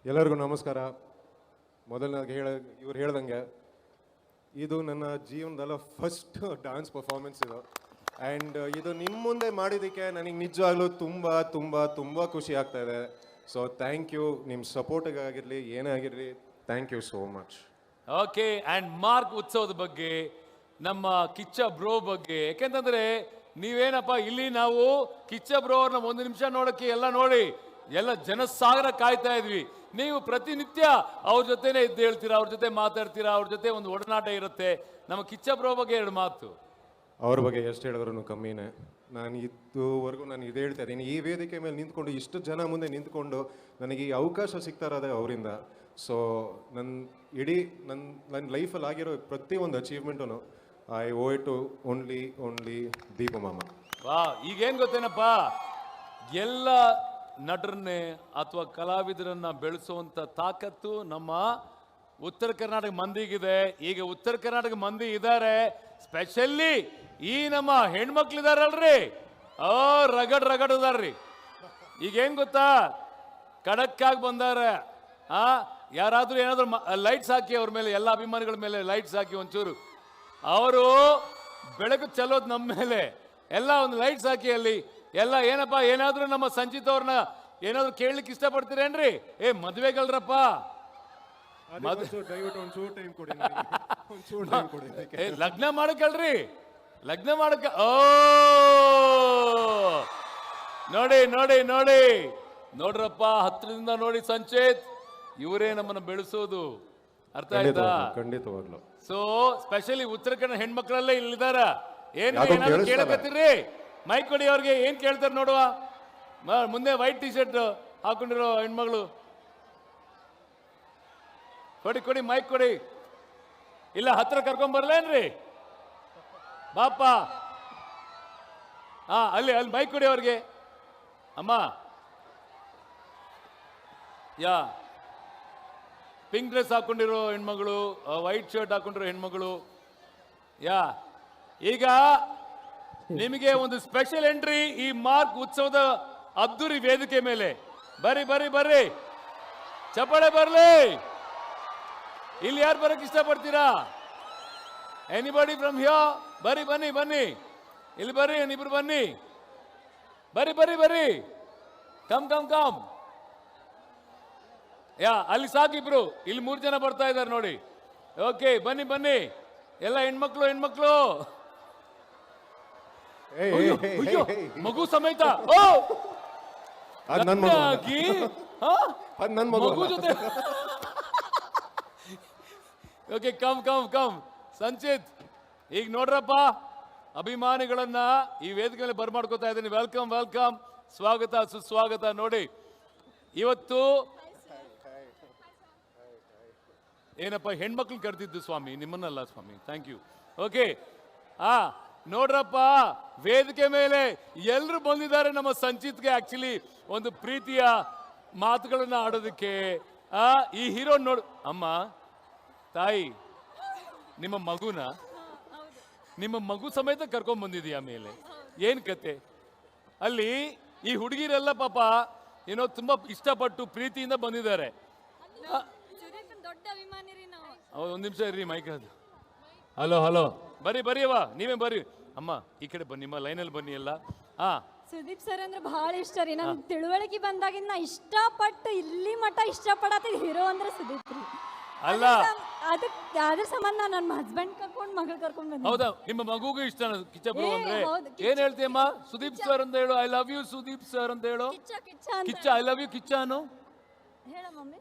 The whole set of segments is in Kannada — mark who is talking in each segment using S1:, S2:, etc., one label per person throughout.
S1: ಎಲ್ಲರಿಗೂ ನಮಸ್ಕಾರ. ಮೊದಲನಾಗಿ ಇವ್ರು ಹೇಳ್ದಂಗೆ ಇದು ನನ್ನ ಜೀವನದಲ್ಲ ಫಸ್ಟ್ ಡ್ಯಾನ್ಸ್ ಪರ್ಫಾರ್ಮೆನ್ಸ್ ಇದು. ಆ್ಯಂಡ್ ಇದು ನಿಮ್ಮ ಮುಂದೆ ಮಾಡಿದ್ದಕ್ಕೆ ನನಗೆ ನಿಜವಾಗ್ಲೂ ತುಂಬ ತುಂಬ ತುಂಬ ಖುಷಿ ಆಗ್ತಾ ಇದೆ. So thank you. ನಿಮ್ಮ ಸಪೋರ್ಟಿಗಾಗಿರಲಿ ಏನೇ ಆಗಿರಲಿ, thank you so much.
S2: Okay. And Mark ಉತ್ಸವದ ಬಗ್ಗೆ, ನಮ್ಮ ಕಿಚ್ಚ ಬ್ರೋ ಬಗ್ಗೆ, ಯಾಕೆಂತಂದ್ರೆ ನೀವೇನಪ್ಪ ಇಲ್ಲಿ ನಾವು ಕಿಚ್ಚ ಬ್ರೋ ಅವ್ರನ್ನ ಒಂದು ನಿಮಿಷ ನೋಡೋಕ್ಕೆ ಎಲ್ಲ ನೋಡಿ ಎಲ್ಲ ಜನಸಾಗರ ಕಾಯ್ತಾ ಇದ್ವಿ. ನೀವು ಪ್ರತಿನಿತ್ಯ ಅವ್ರ ಜೊತೆನೇ ಇದ್ದು ಹೇಳ್ತೀರಾ, ಅವ್ರ ಜೊತೆ ಮಾತಾಡ್ತೀರಾ, ಅವ್ರ ಜೊತೆ ಒಂದು ಒಡನಾಟ ಇರುತ್ತೆ. ನಮ್ಮ ಕಿಚ್ಚ ಬ್ರೋ ಬಗ್ಗೆ ಎರಡು ಮಾತು.
S1: ಅವ್ರ ಬಗ್ಗೆ ಎಷ್ಟು ಹೇಳಿದ್ರು ಕಮ್ಮಿನೇ. ನಾನು ಇದುವರೆಗೂ ನಾನು ಇದು ಹೇಳ್ತಾ ಇದ್ದೀನಿ, ಈ ವೇದಿಕೆ ಮೇಲೆ ನಿಂತ್ಕೊಂಡು ಇಷ್ಟು ಜನ ಮುಂದೆ ನಿಂತ್ಕೊಂಡು ನನಗೆ ಈ ಅವಕಾಶ ಸಿಗ್ತಾ ಇರೋದೇ ಅವರಿಂದ. ಸೊ ನನ್ನ ಲೈಫಲ್ಲಿ ಆಗಿರೋ ಪ್ರತಿಯೊಂದು achievement I owe it to only Deepa ಮಾಮ.
S2: ವಾ, ಈಗೇನು ಗೊತ್ತೇನಪ್ಪ, ಎಲ್ಲ ನಟರನ್ನೇ ಅಥವಾ ಕಲಾವಿದರನ್ನ ಬೆಳೆಸುವಂಥ ತಾಕತ್ತು ನಮ್ಮ ಉತ್ತರ ಕರ್ನಾಟಕ ಮಂದಿಗಿದೆ. ಈಗ ಉತ್ತರ ಕರ್ನಾಟಕ ಮಂದಿ ಇದ್ದಾರೆ, ಸ್ಪೆಷಲಿ ಈ ನಮ್ಮ ಹೆಣ್ಮಕ್ಳಿದಾರಲ್ರಿ, ರಗಡ್ ಅದಾರ್ರಿ. ಈಗೇನು ಗೊತ್ತಾ, ಖಡಕ್ಕಾಗಿ ಬಂದಾರೆ. ಯಾರಾದ್ರೂ ಏನಾದ್ರು ಲೈಟ್ಸ್ ಹಾಕಿ ಅವ್ರ ಮೇಲೆ, ಎಲ್ಲ ಅಭಿಮಾನಿಗಳ ಮೇಲೆ ಲೈಟ್ಸ್ ಹಾಕಿ ಒಂಚೂರು ಅವರು ಬೆಳಕು ಚೆಲ್ಲೋದು ನಮ್ಮ ಮೇಲೆ. ಎಲ್ಲ ಒಂದು ಲೈಟ್ಸ್ ಹಾಕಿ ಅಲ್ಲಿ ಎಲ್ಲ. ಏನಪ್ಪ, ಏನಾದ್ರೂ ನಮ್ಮ ಸಂಚಿತ್ ಅವ್ರನ್ನ ಏನಾದ್ರು ಕೇಳಲಿಕ್ಕೆ ಇಷ್ಟಪಡ್ತೀರೇನ್ರಿ? ಮದ್ವೆಗಲ್ರಪ್ಪ, ಲಗ್ನ ಮಾಡಕ್ಕಲ್ರಿ, ಲಗ್ನ ಮಾಡಕ್ಕ. ನೋಡಿ ನೋಡಿ ನೋಡಿ ನೋಡ್ರಪ್ಪ, ಹತ್ರದಿಂದ ನೋಡಿ ಸಂಚಿತ್, ಇವರೇ ನಮ್ಮನ್ನು ಬೆಳೆಸೋದು. ಅರ್ಥ ಆಯ್ತಾ?
S1: ಖಂಡಿತವಾಗ್ಲು.
S2: So specially Uttara Kannada ಹೆಣ್ಮಕ್ಳಲ್ಲೇ ಇಲ್ಲಿದಾರ. ಏನಾದ್ರು ಕೇಳಕತ್ತೀರಿ? ಮೈಕ್ ಕೊಡಿ ಅವ್ರಿಗೆ. ಏನ್ ಕೇಳ್ತಾರೆ ನೋಡುವ. ಮುಂದೆ ವೈಟ್ ಟಿ ಶರ್ಟ್ ಹಾಕೊಂಡಿರೋ ಹೆಣ್ಮಗಳು ಕೊಡಿ ಮೈಕ್ ಕೊಡಿ. ಇಲ್ಲ ಹತ್ರ ಕರ್ಕೊಂಡ್ ಬರ್ಲೇನ್ರಿ ಬಾಪ? ಅಲ್ಲಿ ಮೈಕ್ ಕೊಡಿ ಅವ್ರಿಗೆ. ಅಮ್ಮ, ಯಾ ಪಿಂಕ್ ಡ್ರೆಸ್ ಹಾಕೊಂಡಿರೋ ಹೆಣ್ಮಗಳು, ವೈಟ್ ಶರ್ಟ್ ಹಾಕೊಂಡಿರೋ ಹೆಣ್ಮಗಳು, ಯಾ ಈಗ ನಿಮಗೆ ಒಂದು ಸ್ಪೆಷಲ್ ಎಂಟ್ರಿ ಈ ಮಾರ್ಕ್ ಉತ್ಸವದ ಅದ್ದೂರಿ ವೇದಿಕೆ ಮೇಲೆ. ಬರ್ರಿ, ಚಪ್ಪಾಳೆ ಬರ್ಲಿ. ಇಲ್ಲಿ ಯಾರು ಬರಕ್ ಇಷ್ಟಪಡ್ತೀರಾ? Anybody from here? ಬನ್ನಿ ಇಲ್ಲಿ ಬರ್ರಿ, ಇಬ್ರು ಬನ್ನಿ. ಬರ್ರಿ ಕಮ್. ಯಾ ಅಲ್ಲಿ ಸಾಕಿಬ್ರು, ಇಲ್ಲಿ 3 ಜನ ಬರ್ತಾ ಇದ್ದಾರೆ ನೋಡಿ. ಓಕೆ, ಬನ್ನಿ ಎಲ್ಲ ಹೆಣ್ಮಕ್ಳು ಮಗು ಸಮೇತ. ಮಗು ಜೊತೆ. Okay, come Sanchit. ಈಗ ನೋಡ್ರಪ್ಪ, ಅಭಿಮಾನಿಗಳನ್ನ ಈ ವೇದಿಕೆ ಮೇಲೆ ಬರ್ಮಾಡ್ಕೋತಾ ಇದ್ದೀನಿ. ವೆಲ್ಕಮ್, ಸ್ವಾಗತ ಸುಸ್ವಾಗತ. ನೋಡಿ, ಇವತ್ತು ಏನಪ್ಪ ಹೆಣ್ಮಕ್ಳು ಕರೆದಿದ್ದು ಸ್ವಾಮಿ, ನಿಮ್ಮನ್ನಲ್ಲ ಸ್ವಾಮಿ. Thank you. ಓಕೆ, ನೋಡ್ರಪ್ಪ, ವೇದಿಕೆ ಮೇಲೆ ಎಲ್ಲರೂ ಬಂದಿದ್ದಾರೆ ನಮ್ಮ ಸಂಚಿತ್ಗೆ ಆಕ್ಚುಲಿ ಒಂದು ಪ್ರೀತಿಯ ಮಾತುಗಳನ್ನ ಆಡೋದಕ್ಕೆ. ಈ ಹೀರೋ ನೋಡು. ಅಮ್ಮ ತಾಯಿ, ನಿಮ್ಮ ಮಗು ಸಮೇತ ಕರ್ಕೊಂಡ್ ಬಂದಿದೀಯ ಮೇಲೆ. ಏನ್ ಕತೆ ಅಲ್ಲಿ? ಈ ಹುಡುಗಿರೆಲ್ಲ ಪಾಪ ಏನೋ ತುಂಬಾ ಇಷ್ಟಪಟ್ಟು ಪ್ರೀತಿಯಿಂದ ಬಂದಿದ್ದಾರೆ. ಒಂದ್ ನಿಮಿಷ ಇರ್ರಿ, ಮೈಕ್ ಅದು. ಹಲೋ, ಬರ್ರಿ ಅವ, ನೀವೇ ಬರ್ರಿ. ಅಮ್ಮ ಈ ಕಡೆ ಬನ್ನಿ, ನಿಮ್ಮ ಲೈನಲ್ಲಿ ಬನ್ನಿ ಎಲ್ಲ.
S3: ಸುದೀಪ್ ಸರ್ ಅಂದ್ರೆ ಬಹಳ ಇಷ್ಟ ರೀ. ನನ್ ತಿಳುವಳಿಕೆ ಬಂದಾಗಿಂದ ಇಷ್ಟಪಟ್ಟು ಇಲ್ಲಿ ಮಠ ಇಷ್ಟಪಡತ್ತ ಹೀರೋ ಅಂದ್ರೆ ಸುದೀಪ್ ರೀ.
S2: ಅಲ್ಲ,
S3: ಅದ್ರ ಸಂಬಂಧ ನನ್ನ ಹಸ್ಬೆಂಡ್ ಕರ್ಕೊಂಡು ಮಗಳು ಕರ್ಕೊಂಡು ಬಂದ.
S2: ಹೌದಾ? ನಿಮ್ಮ ಮಗುಗೂ ಇಷ್ಟ ಕಿಚ್ಚ ಬ್ರೋ ಅಂದ್ರೆ? ಏನ್ ಹೇಳ್ತೀಯಮ್ಮ? ಸುದೀಪ್ ಸರ್ ಅಂತ ಹೇಳು. I love you Sudeep sir ಅಂತ ಹೇಳು. Kichcha I love you Kichcha ಅನ್ನು
S3: ಹೇಳ ಮಮ್ಮಿ.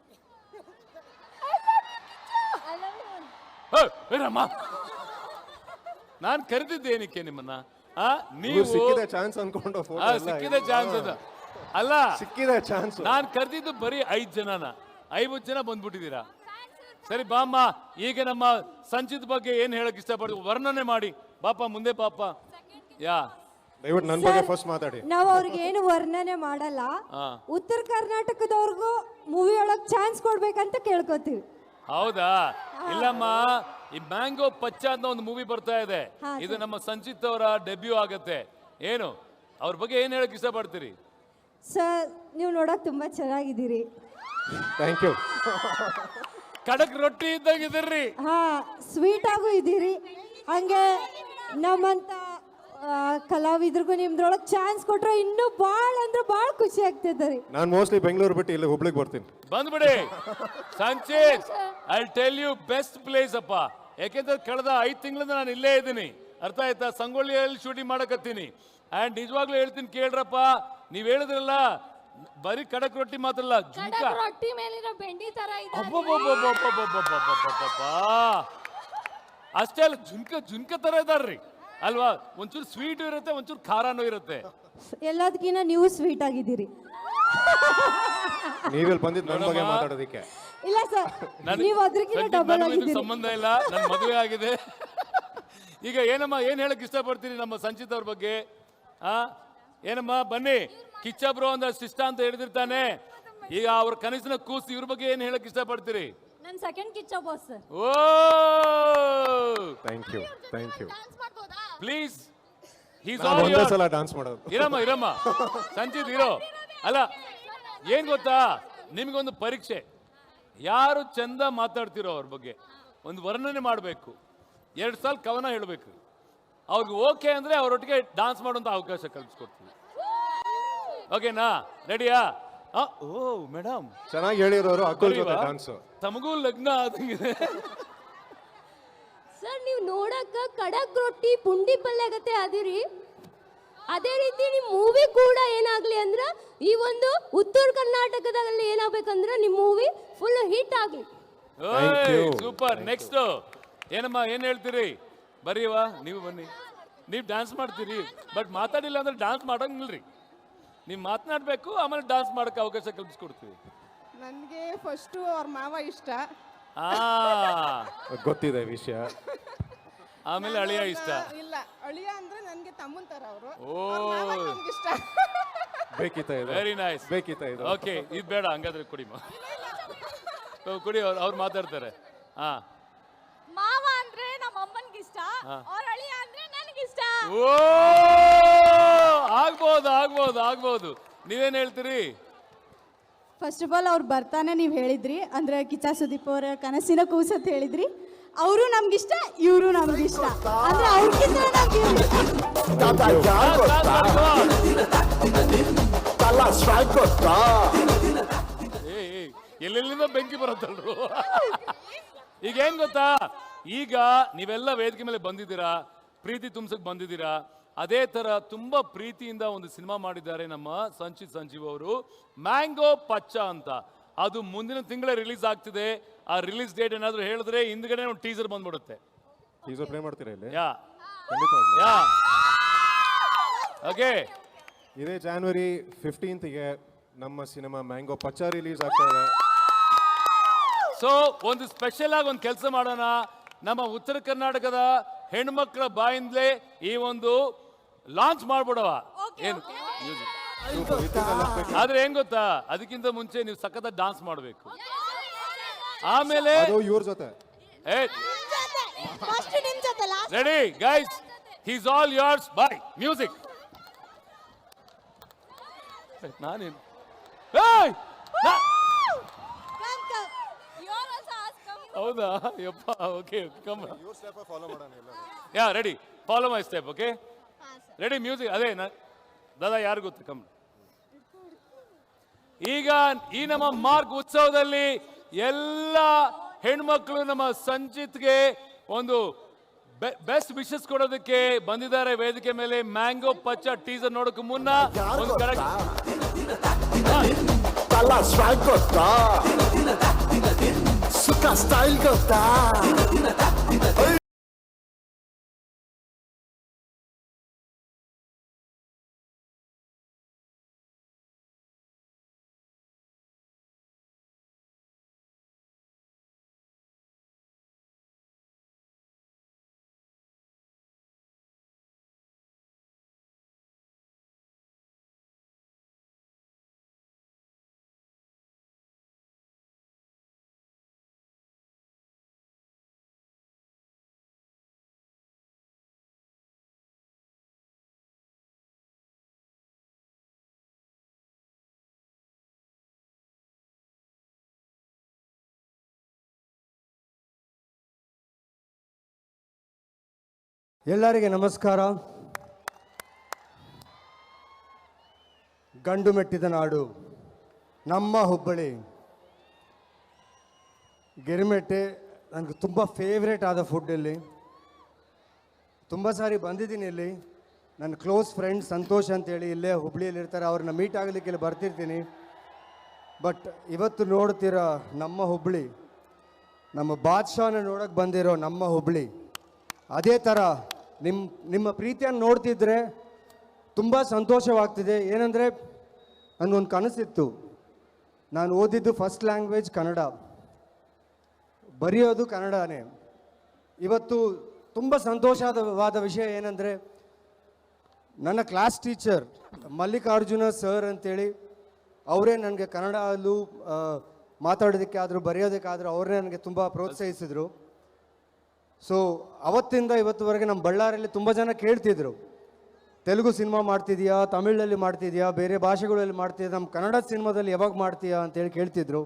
S2: ನಾನು ಕರೆದಿದ್ದೇನಕ್ಕೆ ನಿಮ್ಮನ್ನ? ನೀವು
S1: ಸಿಕ್ಕಿದ ಚಾನ್ಸ್ ಅನ್ಕೊಂಡು
S2: ಸಿಕ್ಕಿದ ಚಾನ್ಸ್ ಅದ ಅಲ್ಲ,
S1: ಸಿಕ್ಕಿದ ಚಾನ್ಸ್.
S2: ನಾನು ಕರೆದಿದ್ದು ಬರೀ 5 ಜನನ. 50 ಜನ ಬಂದ್ಬಿಟ್ಟಿದ್ದೀರಾ. ಸರಿ ಬಾಮ್ಮ, ಈಗ ನಮ್ಮ ಸಂಚಿತ್ ಬಗ್ಗೆ ಏನ್ ಹೇಳಕ್ ಇಷ್ಟಪಡ್ತೀವಿ ವರ್ಣನೆ ಮಾಡಿ. ಬಾಪ ಮುಂದೆ ಪಾಪ. ಯಾ
S1: ದಯವಿಟ್ಟು ನನ್ನ ಬಗ್ಗೆ ಫಸ್ಟ್ ಮಾತಾಡಿ.
S3: ನಾವು ಅವ್ರಿಗೆ ಏನು ವರ್ಣನೆ ಮಾಡಲ್ಲ. ಉತ್ತರ ಕರ್ನಾಟಕದವ್ರಿಗೂ ಮೂವಿ ಒಳಗ್ ಚಾನ್ಸ್ ಕೊಡ್ಬೇಕಂತ ಕೇಳ್ಕೊತೀವಿ.
S2: ಹೌದಾ? ಇಲ್ಲಮ್ಮ, ಈ ಮ್ಯಾಂಗೋ ಪಚ್ಚ ಅಂತ ಒಂದು ಮೂವಿ ಬರ್ತಾ ಇದೆ. ಇದು ನಮ್ಮ ಸಂಚಿತ್ ಅವರ ಡೆಬ್ಯೂ ಆಗತ್ತೆ. ಏನು ಅವ್ರ ಬಗ್ಗೆ ಏನ್ ಹೇಳಕ್ ಇಷ್ಟಪಡ್ತೀರಿ?
S3: ಸರ್, ನೀವು ನೋಡಕ್ ತುಂಬಾ ಚೆನ್ನಾಗಿದ್ದೀರಿ.
S1: Thank you.
S2: ಖಡಕ್ ರೊಟ್ಟಿ ಇದ್ದಂಗಿದ್ದೀರಿ.
S4: ಹಾ ಸ್ವೀಟ್ ಆಗು ಇದ್ದೀರಿ. ಹಂಗೆ ನಮ್ಮಂತ ಕಲಾವಿದ್ರಿಗೂ ನಿಮ್ದ್ರೊಳಗೆ ಚಾನ್ಸ್ ಕೊಟ್ರೆ ಇನ್ನೂ ಭಾಳ ಅಂದ್ರೆ ಭಾಳ ಖುಷಿ ಆಗ್ತದೆ ರೀ.
S1: ನಾನು ಮೋಸ್ಟ್ಲಿ ಬೆಂಗಳೂರು ಬಿಟ್ಟು ಇಲ್ಲಿ ಹುಬ್ಳಿಗೆ ಬರ್ತೀನಿ.
S2: ಬಂದ್ಬಿಡಿ Sanchit. I tell you best place ಅಪ್ಪ. ಯಾಕೆಂದ್ರೆ ಕಳೆದ 5 ತಿಂಗಳಿಂದ ನಾನು ಇಲ್ಲೇ ಇದ್ದೀನಿ, ಅರ್ಥ ಆಯ್ತಾ? ಸಂಗೊಳ್ಳಿಯಲ್ಲಿ ಶೂಟಿಂಗ್ ಮಾಡಕತ್ತೀನಿ. ಆ್ಯಂಡ್ ನಿಜವಾಗ್ಲೂ ಹೇಳ್ತೀನಿ ಕೇಳ್ರಪ್ಪ, ನೀವು ಹೇಳಿದ್ರಲ್ಲ ಬರೀ ಕಡಕ್ ರೊಟ್ಟಿ ಮಾತ್ರ ಅಲ್ಲ, ಜುಂಕ.
S3: ರೊಟ್ಟಿ ಮೇಲಿರೋ ಬೆಂಡಿ ತರ ಇದೆ.
S2: ಅಬ್ಬಬ್ಬಬ್ಬಬ್ಬಬ್ಬಬ್ಬಬ್ಬಬ್ಬಬ್ಬಬ್ಬ. ಅಷ್ಟೇ ಅಲ್ಲ, ಜುಂಕ ತರ ಇದಾರ್ರಿ ಅಲ್ವಾ? ಒಂಚೂರು ಸ್ವೀಟ್ ಇರುತ್ತೆ, ಒಂಚೂರು ಖಾರನೂ ಇರುತ್ತೆ.
S4: ಎಲ್ಲದಕ್ಕಿಂತ ನೀವು ಸ್ವೀಟ್ ಆಗಿದ್ದೀರಿ.
S1: ನೀವೆಲ್ಲಿ ಬಂದಿದ್ದು ನನ್ನ ಬಗ್ಗೆ ಮಾತಾಡೋದಕ್ಕೆ?
S4: ಇಲ್ಲ ಸರ್, ನೀವು ಅದಕ್ಕಿಂತ ಡಬಲ್
S2: ನನಗೂ ಇದಕ್ಕೆ
S4: ಆಗಿದ್ದೀರಿ.
S2: ಸಂಬಂಧ ಇಲ್ಲ, ನನ್ನ ಮದುವೆ ಆಗಿದೆ. ಈಗ ಏನಮ್ಮ ಏನ್ ಹೇಳಕ್ ಇಷ್ಟಪಡ್ತೀರಿ ನಮ್ಮ ಸಂಚಿತ್ ಅವ್ರ ಬಗ್ಗೆ? ಏನಮ್ಮ ಬನ್ನಿ, ಕಿಚ್ಚ ಬ್ರೋ ಅಂದ್ರೆ ಶಿಷ್ಟ ಅಂತ ಹೇಳಿದಿರ್ತಾನೆ. ಈಗ ಅವ್ರ ಕನಸಿನ ಕೂಸು ಇವ್ರ ಬಗ್ಗೆ ಏನ್ ಹೇಳಕ್ ಇಷ್ಟಪಡ್ತೀರಿ?
S3: ನನ್ನ second Kichcha boss sir.
S2: Oh
S1: thank you.
S2: Please,
S1: ನಾನು ಒಂದೇ ಸಲ ಡಾನ್ಸ್ ಮಾಡೋದು.
S2: ಇರಮ್ಮ ಸಂಚಿತ್ ಇರೋ. ಅಲ್ಲ ಏನ್ ಗೊತ್ತಾ, ನಿಮ್ಗೊಂದು ಪರೀಕ್ಷೆ. ಯಾರು ಚಂದ ಮಾತಾಡ್ತಿರೋ ಅವ್ರ ಬಗ್ಗೆ ಒಂದು ವರ್ಣನೆ ಮಾಡಬೇಕು, 2 ಸಲ ಕವನ ಹೇಳಬೇಕು. ಅವ್ರಿಗೆ ಓಕೆ ಅಂದ್ರೆ ಅವರೊಟ್ಟಿಗೆ ಡಾನ್ಸ್ ಮಾಡುವಂತ ಅವಕಾಶ ಕಲ್ಪಿಸ್ಕೊಡ್ತೀವಿ. ಓಕೆನಾ? ರೆಡಿಯಾ? ಓ ಮೇಡಮ್,
S1: ಚೆನ್ನಾಗಿ ಹೇಳಿರೋರು ಅಕ್ಕಲ್ ಜೊತೆ ಡಾನ್ಸ್.
S2: ತಮಗೂ ಲಗ್ನ ಆದಂಗಿದೆ.
S5: ಸರ್ ನೀವು ನೋಡಕ್ಕ ಕಡಕ್ ರೊಟ್ಟಿ ಪುಂಡಿ ಪಲ್ಯ ಆಗತ್ತೆ ಅದಿರಿ. ಅದೇ ರೀತಿ ನಿಮ್ ಮೂವಿ ಕೂಡ ಏನಾಗ್ಲಿ ಅಂದ್ರ ಈ ಒಂದು ಉತ್ತರ ಕರ್ನಾಟಕದಲ್ಲಿ ಏನಾಗ್ಬೇಕಂದ್ರ ನಿಮ್ ಮೂವಿ ಫುಲ್ ಹಿಟ್ ಆಗ್ಲಿ.
S2: ಸೂಪರ್. ನೆಕ್ಸ್ಟ್ ಏನಮ್ಮ ಏನ್ ಹೇಳ್ತೀರಿ? ಬರೀವಾ ನೀವು ಬನ್ನಿ. ನೀವು ಡ್ಯಾನ್ಸ್ ಮಾಡ್ತೀರಿ, ಬಟ್ ಮಾತಾಡಿಲ್ಲ ಅಂದ್ರೆ ಡ್ಯಾನ್ಸ್ ಮಾಡಂಗಿಲ್ರಿ. ನೀವು ಮಾತನಾಡ್ಬೇಕು, ಆಮೇಲೆ ಡ್ಯಾನ್ಸ್ ಮಾಡಕ್ಕೆ ಅವಕಾಶ ಕಲ್ಪಿಸ್ಕೊಡ್ತೀವಿ.
S6: ನನಗೆ ಫಸ್ಟು ಅವ್ರ ಮಾವ ಇಷ್ಟ,
S1: ಗೊತ್ತಿದೆ ವಿಷಯ.
S2: ಆಮೇಲೆ ಅಳಿಯ ಇಷ್ಟ.
S6: ಇಲ್ಲ ಅಳಿಯ ಅಂದ್ರೆ ನನಗೆ ತಮ್ಮನ್ ತರ ಅವರು.
S2: ಓ
S6: ಇಷ್ಟ.
S1: ಬೇಕಿತ್ತ ಇದು?
S2: Very nice.
S1: ಬೇಕಿತ್ತ ಇದು?
S2: ಓಕೆ, ಇದು ಬೇಡ, ಹಂಗಾದ್ರೆ ಕುಡಿಮ. ಕುಡಿ, ಅವ್ರು ಮಾತಾಡ್ತಾರೆ. ಹಾ,
S3: ಮಾವ ಅಂದ್ರೆ ನಮ್ಮ ಅಮ್ಮನ್ಗೆ ಇಷ್ಟ, ಅವ್ರ ಅಳಿಯ ಅಂದ್ರೆ ನನಗಿಷ್ಟ.
S2: ಓ ಆಗ್ಬೋದು. ನೀವೇನ್ ಹೇಳ್ತೀರಿ?
S4: ಫಸ್ಟ್ ಆಫ್ ಆಲ್ ಅವ್ರು ಬರ್ತಾನೆ ನೀವು ಹೇಳಿದ್ರಿ, ಅಂದ್ರೆ ಕಿಚ್ಚ ಸುದೀಪ್ ಅವರ ಕನಸಿನ ಕೂಸು ಅಂತ ಹೇಳಿದ್ರಿ. ಅವರು ನಮ್ಗಿಷ್ಟ, ಇವರು ನಮ್ಗಿಷ್ಟ. ಅಂದ್ರೆ ಅವ್ರಿಗಿಂತ
S2: ಎಲ್ಲೆಲ್ಲಿಂದ ಬೆಂಕಿ ಬರುತ್ತಲ್ರು. ಈಗ ಏನ್ ಗೊತ್ತಾ, ಈಗ ನೀವೆಲ್ಲ ವೇದಿಕೆ ಮೇಲೆ ಬಂದಿದ್ದೀರಾ, ಪ್ರೀತಿ ತುಂಬಿಸಕ್ ಬಂದಿದ್ದೀರಾ. ಅದೇ ತರ ತುಂಬಾ ಪ್ರೀತಿಯಿಂದ ಒಂದು ಸಿನಿಮಾ ಮಾಡಿದ್ದಾರೆ ನಮ್ಮ ಸಂಚಿತ್ ಸಂಜೀವ್ ಅವರು, ಮ್ಯಾಂಗೋ ಪಚ್ಚ ಅಂತ. ಅದು ಮುಂದಿನ ತಿಂಗಳೇ ರಿಲೀಸ್ ಆಗ್ತಿದೆ. ಆ ರಿಲೀಸ್ ಡೇಟ್ ಏನಾದ್ರು ಹೇಳಿದ್ರೆ ಹಿಂದ್ಗಡೆ ಒಂದು ಟೀಸರ್ ಬಂದ್ಬಿಡುತ್ತೆ.
S1: ಟೀಸರ್ ಪ್ಲೇ ಮಾಡ್ತೀರಾ ಇಲ್ಲಿ?
S2: ಯಾ
S1: ಖಂಡಿತವಾಗ್ಲೂ.
S2: ಯಾ ಓಕೆ.
S1: ಇದೇ January 15ಗೆ ನಮ್ಮ ಸಿನಿಮಾ ಮ್ಯಾಂಗೋ ಪಚ್ಚ ರಿಲೀಸ್ ಆಗ್ತಾ ಇದೆ.
S2: ಸೊ ಒಂದು ಸ್ಪೆಷಲ್ ಆಗಿ ಒಂದು ಕೆಲಸ ಮಾಡೋಣ. ನಮ್ಮ ಉತ್ತರ ಕರ್ನಾಟಕದ ಹೆಣ್ಮಕ್ಳ ಬಾಯಿಂದಲೇ ಈ ಒಂದು ಲಾಂಚ್ ಮಾಡ್ಬಿಡವ. ಏನು ಆದ್ರೆ ಏನ್ ಗೊತ್ತಾ, ಅದಕ್ಕಿಂತ ಮುಂಚೆ ನೀವು ಸಖತ್ ಡಾನ್ಸ್ ಮಾಡಬೇಕು. ಆಮೇಲೆ
S1: ಇವ್ರ ಜೊತೆ
S2: ready guys, he's all yours. Bye music. ನಾನೇನು ಹೌದಾ? ಯಪ್ಪ, okay come. Yeah ready, follow my step. Okay ready, music. ಅದೇ ದಾದಾ ಯಾರು ಗೊತ್ತು? ಕಮ್. ಈಗ ಈ ನಮ್ಮ ಮಾರ್ಕ್ ಉತ್ಸವದಲ್ಲಿ ಎಲ್ಲ ಹೆಣ್ಮಕ್ಳು ನಮ್ಮ ಸಂಚಿತ್ಗೆ ಒಂದು ಬೆಸ್ಟ್ ವಿಶಸ್ ಕೊಡೋದಕ್ಕೆ ಬಂದಿದ್ದಾರೆ ವೇದಿಕೆ ಮೇಲೆ. ಮ್ಯಾಂಗೋ ಪಚ್ಚ ಟೀಸರ್ ನೋಡೋಕೆ ಮುನ್ನ ಒಂದು ಕರೆಕ್ಟ್
S7: ಸ್ಟೈಲ್ ಗೊತ್ತಾ? ಎಲ್ಲರಿಗೆ ನಮಸ್ಕಾರ. ಗಂಡು ಮೆಟ್ಟಿದ ನಾಡು ನಮ್ಮ ಹುಬ್ಬಳ್ಳಿ ಗಿರಿಮೆಟ್ಟೆ ನನಗೆ ತುಂಬ ಫೇವ್ರೇಟ್ ಆದ ಫುಡ್. ಇಲ್ಲಿ ತುಂಬ ಸಾರಿ ಬಂದಿದ್ದೀನಿ. ಇಲ್ಲಿ ನನ್ನ ಕ್ಲೋಸ್ ಫ್ರೆಂಡ್ ಸಂತೋಷ್ ಅಂತೇಳಿ ಇಲ್ಲೇ ಹುಬ್ಳಿಯಲ್ಲಿ ಇರ್ತಾರೆ, ಅವ್ರನ್ನ ಮೀಟ್ ಆಗಲಿಕ್ಕೆ ಇಲ್ಲಿ ಬರ್ತಿರ್ತೀನಿ. ಬಟ್ ಇವತ್ತು ನೋಡ್ತಿರೋ ನಮ್ಮ ಹುಬ್ಬಳ್ಳಿ, ನಮ್ಮ ಬಾದ್ಶಾನ ನೋಡೋಕ್ಕೆ ಬಂದಿರೋ ನಮ್ಮ ಹುಬ್ಬಳ್ಳಿ, ಅದೇ ಥರ ನಿಮ್ಮ ಪ್ರೀತಿಯನ್ನು ನೋಡ್ತಿದ್ರೆ ತುಂಬ ಸಂತೋಷವಾಗ್ತಿದೆ. ಏನಂದರೆ ನನಗೊಂದು ಕನಸಿತ್ತು. ನಾನು ಓದಿದ್ದು ಫಸ್ಟ್ ಲ್ಯಾಂಗ್ವೇಜ್ ಕನ್ನಡ, ಬರೆಯೋದು ಕನ್ನಡನೇ. ಇವತ್ತು ತುಂಬ ಸಂತೋಷವಾದ ವಿಷಯ ಏನಂದರೆ ನನ್ನ ಕ್ಲಾಸ್ ಟೀಚರ್ ಮಲ್ಲಿಕಾರ್ಜುನ ಸರ್ ಅಂತೇಳಿ ಅವರೇ ನನಗೆ ಕನ್ನಡಲ್ಲೂ ಮಾತಾಡೋದಕ್ಕೆ ಆದರೂ ಬರೆಯೋದಕ್ಕಾದರೂ ಅವರೇ ನನಗೆ ತುಂಬ ಪ್ರೋತ್ಸಾಹಿಸಿದರು. ಸೊ ಅವತ್ತಿಂದ ಇವತ್ತುವರೆಗೆ ನಮ್ಮ ಬಳ್ಳಾರಿಯಲ್ಲಿ ತುಂಬ ಜನ ಕೇಳ್ತಿದ್ರು, ತೆಲುಗು ಸಿನಿಮಾ ಮಾಡ್ತಿದ್ಯಾ, ತಮಿಳಲ್ಲಿ ಮಾಡ್ತಿದ್ಯಾ, ಬೇರೆ ಭಾಷೆಗಳಲ್ಲಿ ಮಾಡ್ತಿದ್ಯಾ, ನಮ್ಮ ಕನ್ನಡ ಸಿನಿಮಾದಲ್ಲಿ ಯಾವಾಗ ಮಾಡ್ತೀಯಾ ಅಂತೇಳಿ ಕೇಳ್ತಿದ್ರು.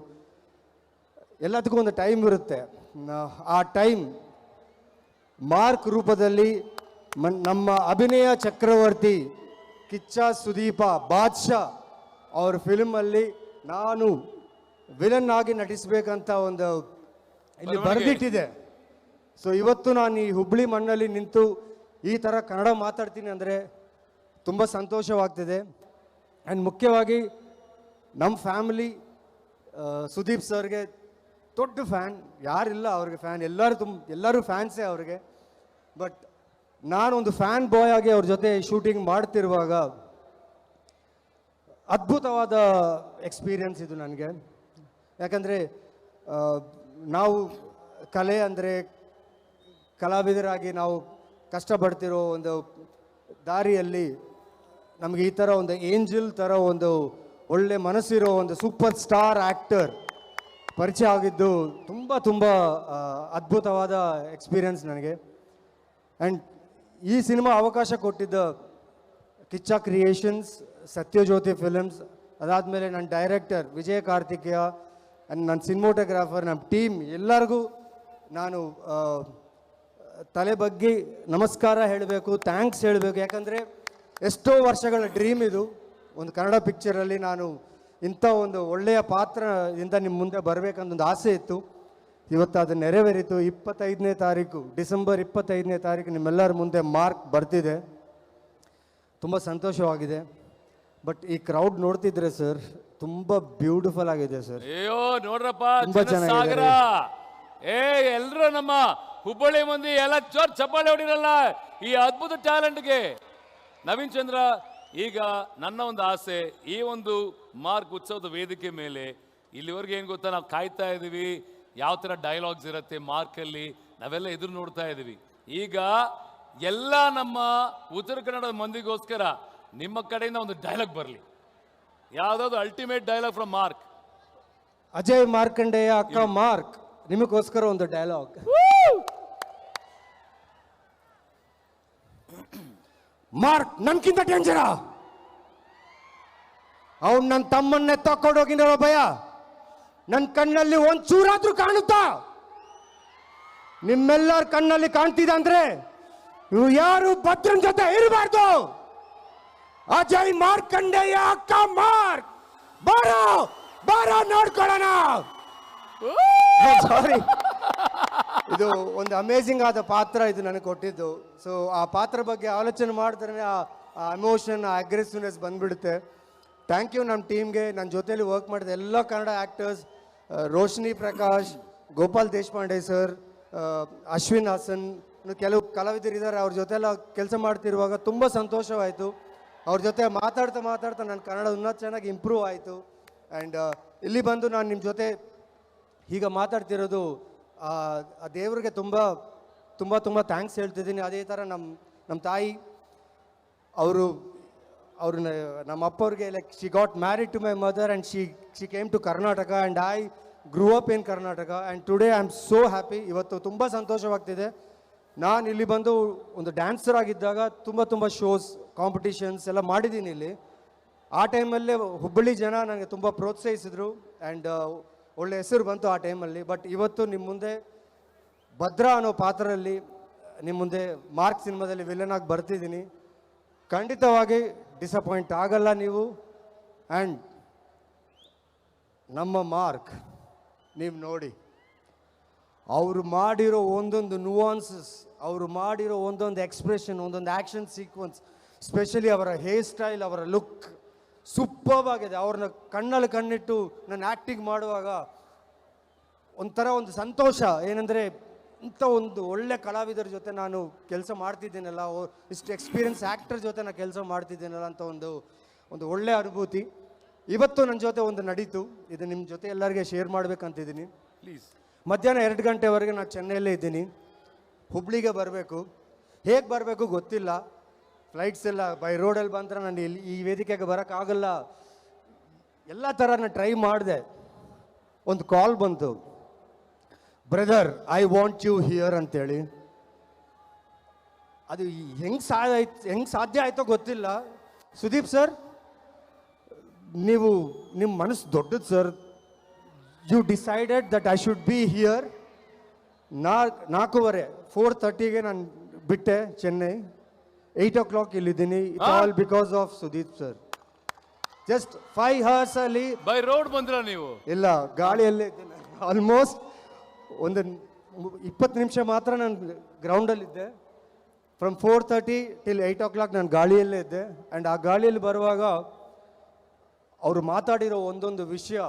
S7: ಎಲ್ಲದಕ್ಕೂ ಒಂದು ಟೈಮ್ ಇರುತ್ತೆ. ಆ ಟೈಮ್ ಮಾರ್ಕ್ ರೂಪದಲ್ಲಿ ನಮ್ಮ ಅಭಿನಯ ಚಕ್ರವರ್ತಿ ಕಿಚ್ಚ ಸುದೀಪ ಬಾದ್ಶಾ ಅವ್ರ ಫಿಲ್ಮಲ್ಲಿ ನಾನು ವಿಲನ್ ಆಗಿ ನಟಿಸಬೇಕಂತ ಒಂದು ಇಲ್ಲಿ ಬರೆದಿಟ್ಟಿದೆ. ಸೊ ಇವತ್ತು ನಾನು ಈ ಹುಬ್ಬಳ್ಳಿ ಮಣ್ಣಲ್ಲಿ ನಿಂತು ಈ ಥರ ಕನ್ನಡ ಮಾತಾಡ್ತೀನಿ ಅಂದರೆ ತುಂಬ ಸಂತೋಷವಾಗ್ತಿದೆ. ಆ್ಯಂಡ್ ಮುಖ್ಯವಾಗಿ ನಮ್ಮ ಫ್ಯಾಮಿಲಿ ಸುದೀಪ್ ಸರ್ಗೆ ದೊಡ್ಡ ಫ್ಯಾನ್, ಯಾರಿಲ್ಲ ಅವ್ರಿಗೆ ಫ್ಯಾನ್, ಎಲ್ಲರೂ ಫ್ಯಾನ್ಸೇ ಅವ್ರಿಗೆ. ಬಟ್ ನಾನೊಂದು ಫ್ಯಾನ್ ಬಾಯ್ ಆಗಿ ಅವ್ರ ಜೊತೆ ಶೂಟಿಂಗ್ ಮಾಡ್ತಿರುವಾಗ ಅದ್ಭುತವಾದ ಎಕ್ಸ್ಪೀರಿಯನ್ಸ್ ಇದು ನನಗೆ. ಯಾಕಂದರೆ ನಾವು ಕಲೆ ಅಂದರೆ ಕಲಾವಿದರಾಗಿ ನಾವು ಕಷ್ಟಪಡ್ತಿರೋ ಒಂದು ದಾರಿಯಲ್ಲಿ ನಮಗೆ ಈ ಥರ ಒಂದು ಏಂಜಲ್ ಥರ ಒಂದು ಒಳ್ಳೆ ಮನಸ್ಸಿರೋ ಒಂದು ಸೂಪರ್ ಸ್ಟಾರ್ ಆ್ಯಕ್ಟರ್ ಪರಿಚಯ ಆಗಿದ್ದು ತುಂಬ ತುಂಬ ಅದ್ಭುತವಾದ ಎಕ್ಸ್ಪೀರಿಯನ್ಸ್ ನನಗೆ. ಆ್ಯಂಡ್ ಈ ಸಿನಿಮಾ ಅವಕಾಶ ಕೊಟ್ಟಿದ್ದ ಕಿಚ್ಚ ಕ್ರಿಯೇಷನ್ಸ್, ಸತ್ಯಜ್ಯೋತಿ ಫಿಲಮ್ಸ್, ಅದಾದಮೇಲೆ ನನ್ನ ಡೈರೆಕ್ಟರ್ ವಿಜಯ ಕಾರ್ತಿಕೇಯ ಆ್ಯಂಡ್ ನನ್ನ ಸಿನಿಮೋಟೋಗ್ರಾಫರ್, ನಮ್ಮ ಟೀಮ್ ಎಲ್ಲರಿಗೂ ನಾನು ತಲೆ ಬಗ್ಗೆ ನಮಸ್ಕಾರ ಹೇಳಬೇಕು, ಥ್ಯಾಂಕ್ಸ್ ಹೇಳಬೇಕು. ಯಾಕಂದರೆ ಎಷ್ಟೋ ವರ್ಷಗಳ ಡ್ರೀಮ್ ಇದು. ಒಂದು ಕನ್ನಡ ಪಿಕ್ಚರಲ್ಲಿ ನಾನು ಇಂಥ ಒಂದು ಒಳ್ಳೆಯ ಪಾತ್ರದಿಂದ ನಿಮ್ಮ ಮುಂದೆ ಬರಬೇಕಂತೊಂದು ಆಸೆ ಇತ್ತು. ಇವತ್ತು ಅದು ನೆರವೇರಿತು. 25ನೇ ತಾರೀಕು, ಡಿಸೆಂಬರ್ 25ನೇ ತಾರೀಕು ನಿಮ್ಮೆಲ್ಲರ ಮುಂದೆ ಮಾರ್ಕ್ ಬರ್ತಿದೆ. ತುಂಬ ಸಂತೋಷವಾಗಿದೆ. ಬಟ್ ಈ ಕ್ರೌಡ್ ನೋಡ್ತಿದ್ರೆ ಸರ್ ತುಂಬ ಬ್ಯೂಟಿಫುಲ್ ಆಗಿದೆ ಸರ್.
S2: ಅಯ್ಯೋ ನೋಡ್ರಪ್ಪ,
S7: ತುಂಬಾ
S2: ಸಾಗರ ಎಲ್ರು ನಮ್ಮ ಹುಬ್ಬಳ್ಳಿ ಮಂದಿ ಎಲ್ಲ ಜೋರ್ ಚಪ್ಪಾಳೆ ಹೊಡಿರಲ್ಲ ಈ ಅದ್ಭುತ ಟ್ಯಾಲೆಂಟ್ಗೆ. ನವೀನ್ ಚಂದ್ರ, ಈಗ ನನ್ನ ಒಂದು ಆಸೆ, ಈ ಒಂದು ಮಾರ್ಕ್ ಉತ್ಸವದ ವೇದಿಕೆ ಮೇಲೆ ಇಲ್ಲಿವರೆಗೆ ಏನು ಗೊತ್ತಾ, ನಾವು ಕಾಯ್ತಾ ಇದ್ದೀವಿ ಯಾವ ಥರ ಡೈಲಾಗ್ಸ್ ಇರುತ್ತೆ ಮಾರ್ಕಲ್ಲಿ, ನಾವೆಲ್ಲ ಎದುರು ನೋಡ್ತಾ ಇದ್ದೀವಿ. ಈಗ ಎಲ್ಲ ನಮ್ಮ ಉತ್ತರ ಕನ್ನಡದ ಮಂದಿಗೋಸ್ಕರ ನಿಮ್ಮ ಕಡೆಯಿಂದ ಒಂದು ಡೈಲಾಗ್ ಬರಲಿ, ಯಾವುದಾದ್ರು ultimate dialogue from mark.
S7: Ajay Markandeya ಅಕ್ಕ ಮಾರ್ಕ್, ನಿಮಗೋಸ್ಕರ ಒಂದು ಡೈಲಾಗ್. ಮಾರ್ಕ್ ನನ್ಕಿಂತ ಡೇಂಜರ, ಅವನು ನನ್ನ ತಮ್ಮನ್ನೇ ತಕ್ಕೊಂಡೋಗಿರೋ ಭಯ ನನ್ನ ಕಣ್ಣಲ್ಲಿ ಒಂಚೂರಾದ್ರೂ ಕಾಣುತ್ತಾ? ನಿಮ್ಮೆಲ್ಲರ ಕಣ್ಣಲ್ಲಿ ಕಾಣ್ತಿದೆ ಅಂದ್ರೆ ಇವು ಯಾರು ಭದ್ರನ್ ಜೊತೆ ಇರಬಾರ್ದು. ಅಜಯ್ ಮಾರ್ಕಂಡೇಯ ಅಕ್ಕ ಮಾರ್ಕ್, ಬಾರೋ ಬಾರೋ ನೋಡ್ಕೊಳ್ಳೋಣ. ಸಾರಿ, ಇದು ಒಂದು ಅಮೇಝಿಂಗ್ ಆದ ಪಾತ್ರ ಇದು ನನಗೆ ಕೊಟ್ಟಿದ್ದು. ಸೊ ಆ ಪಾತ್ರ ಬಗ್ಗೆ ಆಲೋಚನೆ ಮಾಡಿದ್ರೆ ಆ ಎಮೋಷನ್, ಆ ಅಗ್ರೆಸಿವ್ನೆಸ್ ಬಂದ್ಬಿಡುತ್ತೆ. ಥ್ಯಾಂಕ್ ಯು ನಮ್ಮ ಟೀಮ್ಗೆ, ನನ್ನ ಜೊತೆಯಲ್ಲಿ ವರ್ಕ್ ಮಾಡಿದ ಎಲ್ಲ ಕನ್ನಡ ಆ್ಯಕ್ಟರ್ಸ್, ರೋಶಿನಿ ಪ್ರಕಾಶ್, ಗೋಪಾಲ್ ದೇಶಪಾಂಡೆ ಸರ್, ಅಶ್ವಿನ್ ಹಾಸನ್, ಕೆಲವು ಕಲಾವಿದರಿದ್ದಾರೆ. ಅವ್ರ ಜೊತೆಲ್ಲ ಕೆಲಸ ಮಾಡ್ತಿರುವಾಗ ತುಂಬ ಸಂತೋಷವಾಯಿತು. ಅವ್ರ ಜೊತೆ ಮಾತಾಡ್ತಾ ಮಾತಾಡ್ತಾ ನನ್ನ ಕನ್ನಡ ಇನ್ನೂ ಚೆನ್ನಾಗಿ ಇಂಪ್ರೂವ್ ಆಯಿತು. ಆ್ಯಂಡ್ ಇಲ್ಲಿ ಬಂದು ನಾನು ನಿಮ್ಮ ಜೊತೆ ಈಗ ಮಾತಾಡ್ತಿರೋದು ಆ ದೇವ್ರಿಗೆ ತುಂಬ ತುಂಬ ತುಂಬ ಥ್ಯಾಂಕ್ಸ್ ಹೇಳ್ತಿದ್ದೀನಿ. ಅದೇ ಥರ ನಮ್ಮ ತಾಯಿ ಅವ್ರನ್ನ ನಮ್ಮ ಅಪ್ಪವ್ರಿಗೆ like she got married to my mother and she came to Karnataka and I grew up in Karnataka and today I am so happy. ಇವತ್ತು ತುಂಬ ಸಂತೋಷವಾಗ್ತಿದೆ. ನಾನು ಇಲ್ಲಿ ಬಂದು ಒಂದು ಡ್ಯಾನ್ಸರ್ ಆಗಿದ್ದಾಗ ತುಂಬ ಶೋಸ್, ಕಾಂಪಿಟಿಷನ್ಸ್ ಎಲ್ಲ ಮಾಡಿದ್ದೀನಿ ಇಲ್ಲಿ. ಆ ಟೈಮಲ್ಲೇ ಹುಬ್ಬಳ್ಳಿ ಜನ ನನಗೆ ತುಂಬ ಪ್ರೋತ್ಸಾಹಿಸಿದ್ರು ಆ್ಯಂಡ್ ಒಳ್ಳೆ ಹೆಸರು ಬಂತು ಆ ಟೈಮಲ್ಲಿ. ಬಟ್ ಇವತ್ತು ನಿಮ್ಮ ಮುಂದೆ ಭದ್ರಾ ಅನ್ನೋ ಪಾತ್ರದಲ್ಲಿ ನಿಮ್ಮ ಮುಂದೆ ಮಾರ್ಕ್ ಸಿನಿಮಾದಲ್ಲಿ ವಿಲನ್ ಆಗಿ ಬರ್ತಿದ್ದೀನಿ. ಖಂಡಿತವಾಗಿ ಡಿಸಪಾಯಿಂಟ್ ಆಗಲ್ಲ ನೀವು. ಆ್ಯಂಡ್ ನಮ್ಮ ಮಾರ್ಕ್ ನೀವು ನೋಡಿ, ಅವರು ಮಾಡಿರೋ ಒಂದೊಂದು ನುವಾನ್ಸಸ್, ಅವರು ಮಾಡಿರೋ ಒಂದೊಂದು ಎಕ್ಸ್ಪ್ರೆಷನ್, ಒಂದೊಂದು ಆ್ಯಕ್ಷನ್ ಸೀಕ್ವೆನ್ಸ್, ಸ್ಪೆಷಲಿ ಅವರ ಹೇರ್ ಸ್ಟೈಲ್, ಅವರ ಲುಕ್ ಸೂಪರ್ಬ್ ಆಗಿದೆ. ಅವ್ರನ್ನ ಕಣ್ಣಲ್ಲಿ ಕಣ್ಣಿಟ್ಟು ನಾನು ಆ್ಯಕ್ಟಿಂಗ್ ಮಾಡುವಾಗ ಒಂಥರ ಒಂದು ಸಂತೋಷ. ಏನಂದರೆ ಇಂಥ ಒಂದು ಒಳ್ಳೆ ಕಲಾವಿದರ ಜೊತೆ ನಾನು ಕೆಲಸ ಮಾಡ್ತಿದ್ದೀನಲ್ಲ, ಇಷ್ಟು ಎಕ್ಸ್ಪೀರಿಯನ್ಸ್ ಆ್ಯಕ್ಟರ್ ಜೊತೆ ನಾನು ಕೆಲಸ ಮಾಡ್ತಿದ್ದೀನಲ್ಲ ಅಂತ ಒಂದು ಒಳ್ಳೆ ಅನುಭೂತಿ ಇವತ್ತು ನನ್ನ ಜೊತೆ ಒಂದು ನಡೀತು. ಇದು ನಿಮ್ಮ ಜೊತೆ ಎಲ್ಲರಿಗೆ ಶೇರ್ ಮಾಡಬೇಕಂತಿದ್ದೀನಿ.
S2: ಪ್ಲೀಸ್.
S7: ಮಧ್ಯಾಹ್ನ 2 ಗಂಟೆವರೆಗೆ ನಾನು ಚೆನ್ನೈಯಲ್ಲೇ ಇದ್ದೀನಿ. ಹುಬ್ಳಿಗೆ ಬರಬೇಕು. ಹೇಗೆ ಬರಬೇಕು ಗೊತ್ತಿಲ್ಲ. ಫ್ಲೈಟ್ಸ್ ಎಲ್ಲ ಬೈ ರೋಡಲ್ಲಿ ಬಂದ್ರೆ ನಾನು ಇಲ್ಲಿ ಈ ವೇದಿಕೆಗೆ ಬರೋಕ್ಕಾಗಲ್ಲ. ಎಲ್ಲ ಥರ ನಾನು ಟ್ರೈ ಮಾಡಿದೆ. ಒಂದು ಕಾಲ್ ಬಂತು, brother I want you here ಅಂತೇಳಿ. ಅದು ಹೆಂಗೆ ಸಾಧ್ಯ ಆಯಿತೋ ಗೊತ್ತಿಲ್ಲ. ಸುದೀಪ್ ಸರ್, ನಿಮ್ಮ ಮನಸ್ಸು ದೊಡ್ಡದು sir. You decided that I should be here. 4:15 4:30ಗೆ ನಾನು ಬಿಟ್ಟೆ ಚೆನ್ನೈ. 8 o'clock ಇಲ್ಲಿದ್ದೀನಿ. It's all because of Sudeep sir. Just 5 hours ಅಲ್ಲಿ
S2: ಬೈ ರೋಡ್ ಬಂದ್ರ ನೀವು?
S7: ಇಲ್ಲ, ಗಾಳಿಯಲ್ಲೇ ಇದ್ದೀನಿ. ಆಲ್ಮೋಸ್ಟ್ ಒಂದು 20 ನಿಮಿಷ ಮಾತ್ರ ನಾನು ಗ್ರೌಂಡಲ್ಲಿದ್ದೆ. ಫ್ರಮ್ 4:30 till 8 o'clock ನಾನು ಗಾಳಿಯಲ್ಲೇ ಇದ್ದೆ. ಆ್ಯಂಡ್ ಆ ಗಾಳಿಯಲ್ಲಿ ಬರುವಾಗ ಅವರು ಮಾತಾಡಿರೋ ಒಂದೊಂದು ವಿಷಯ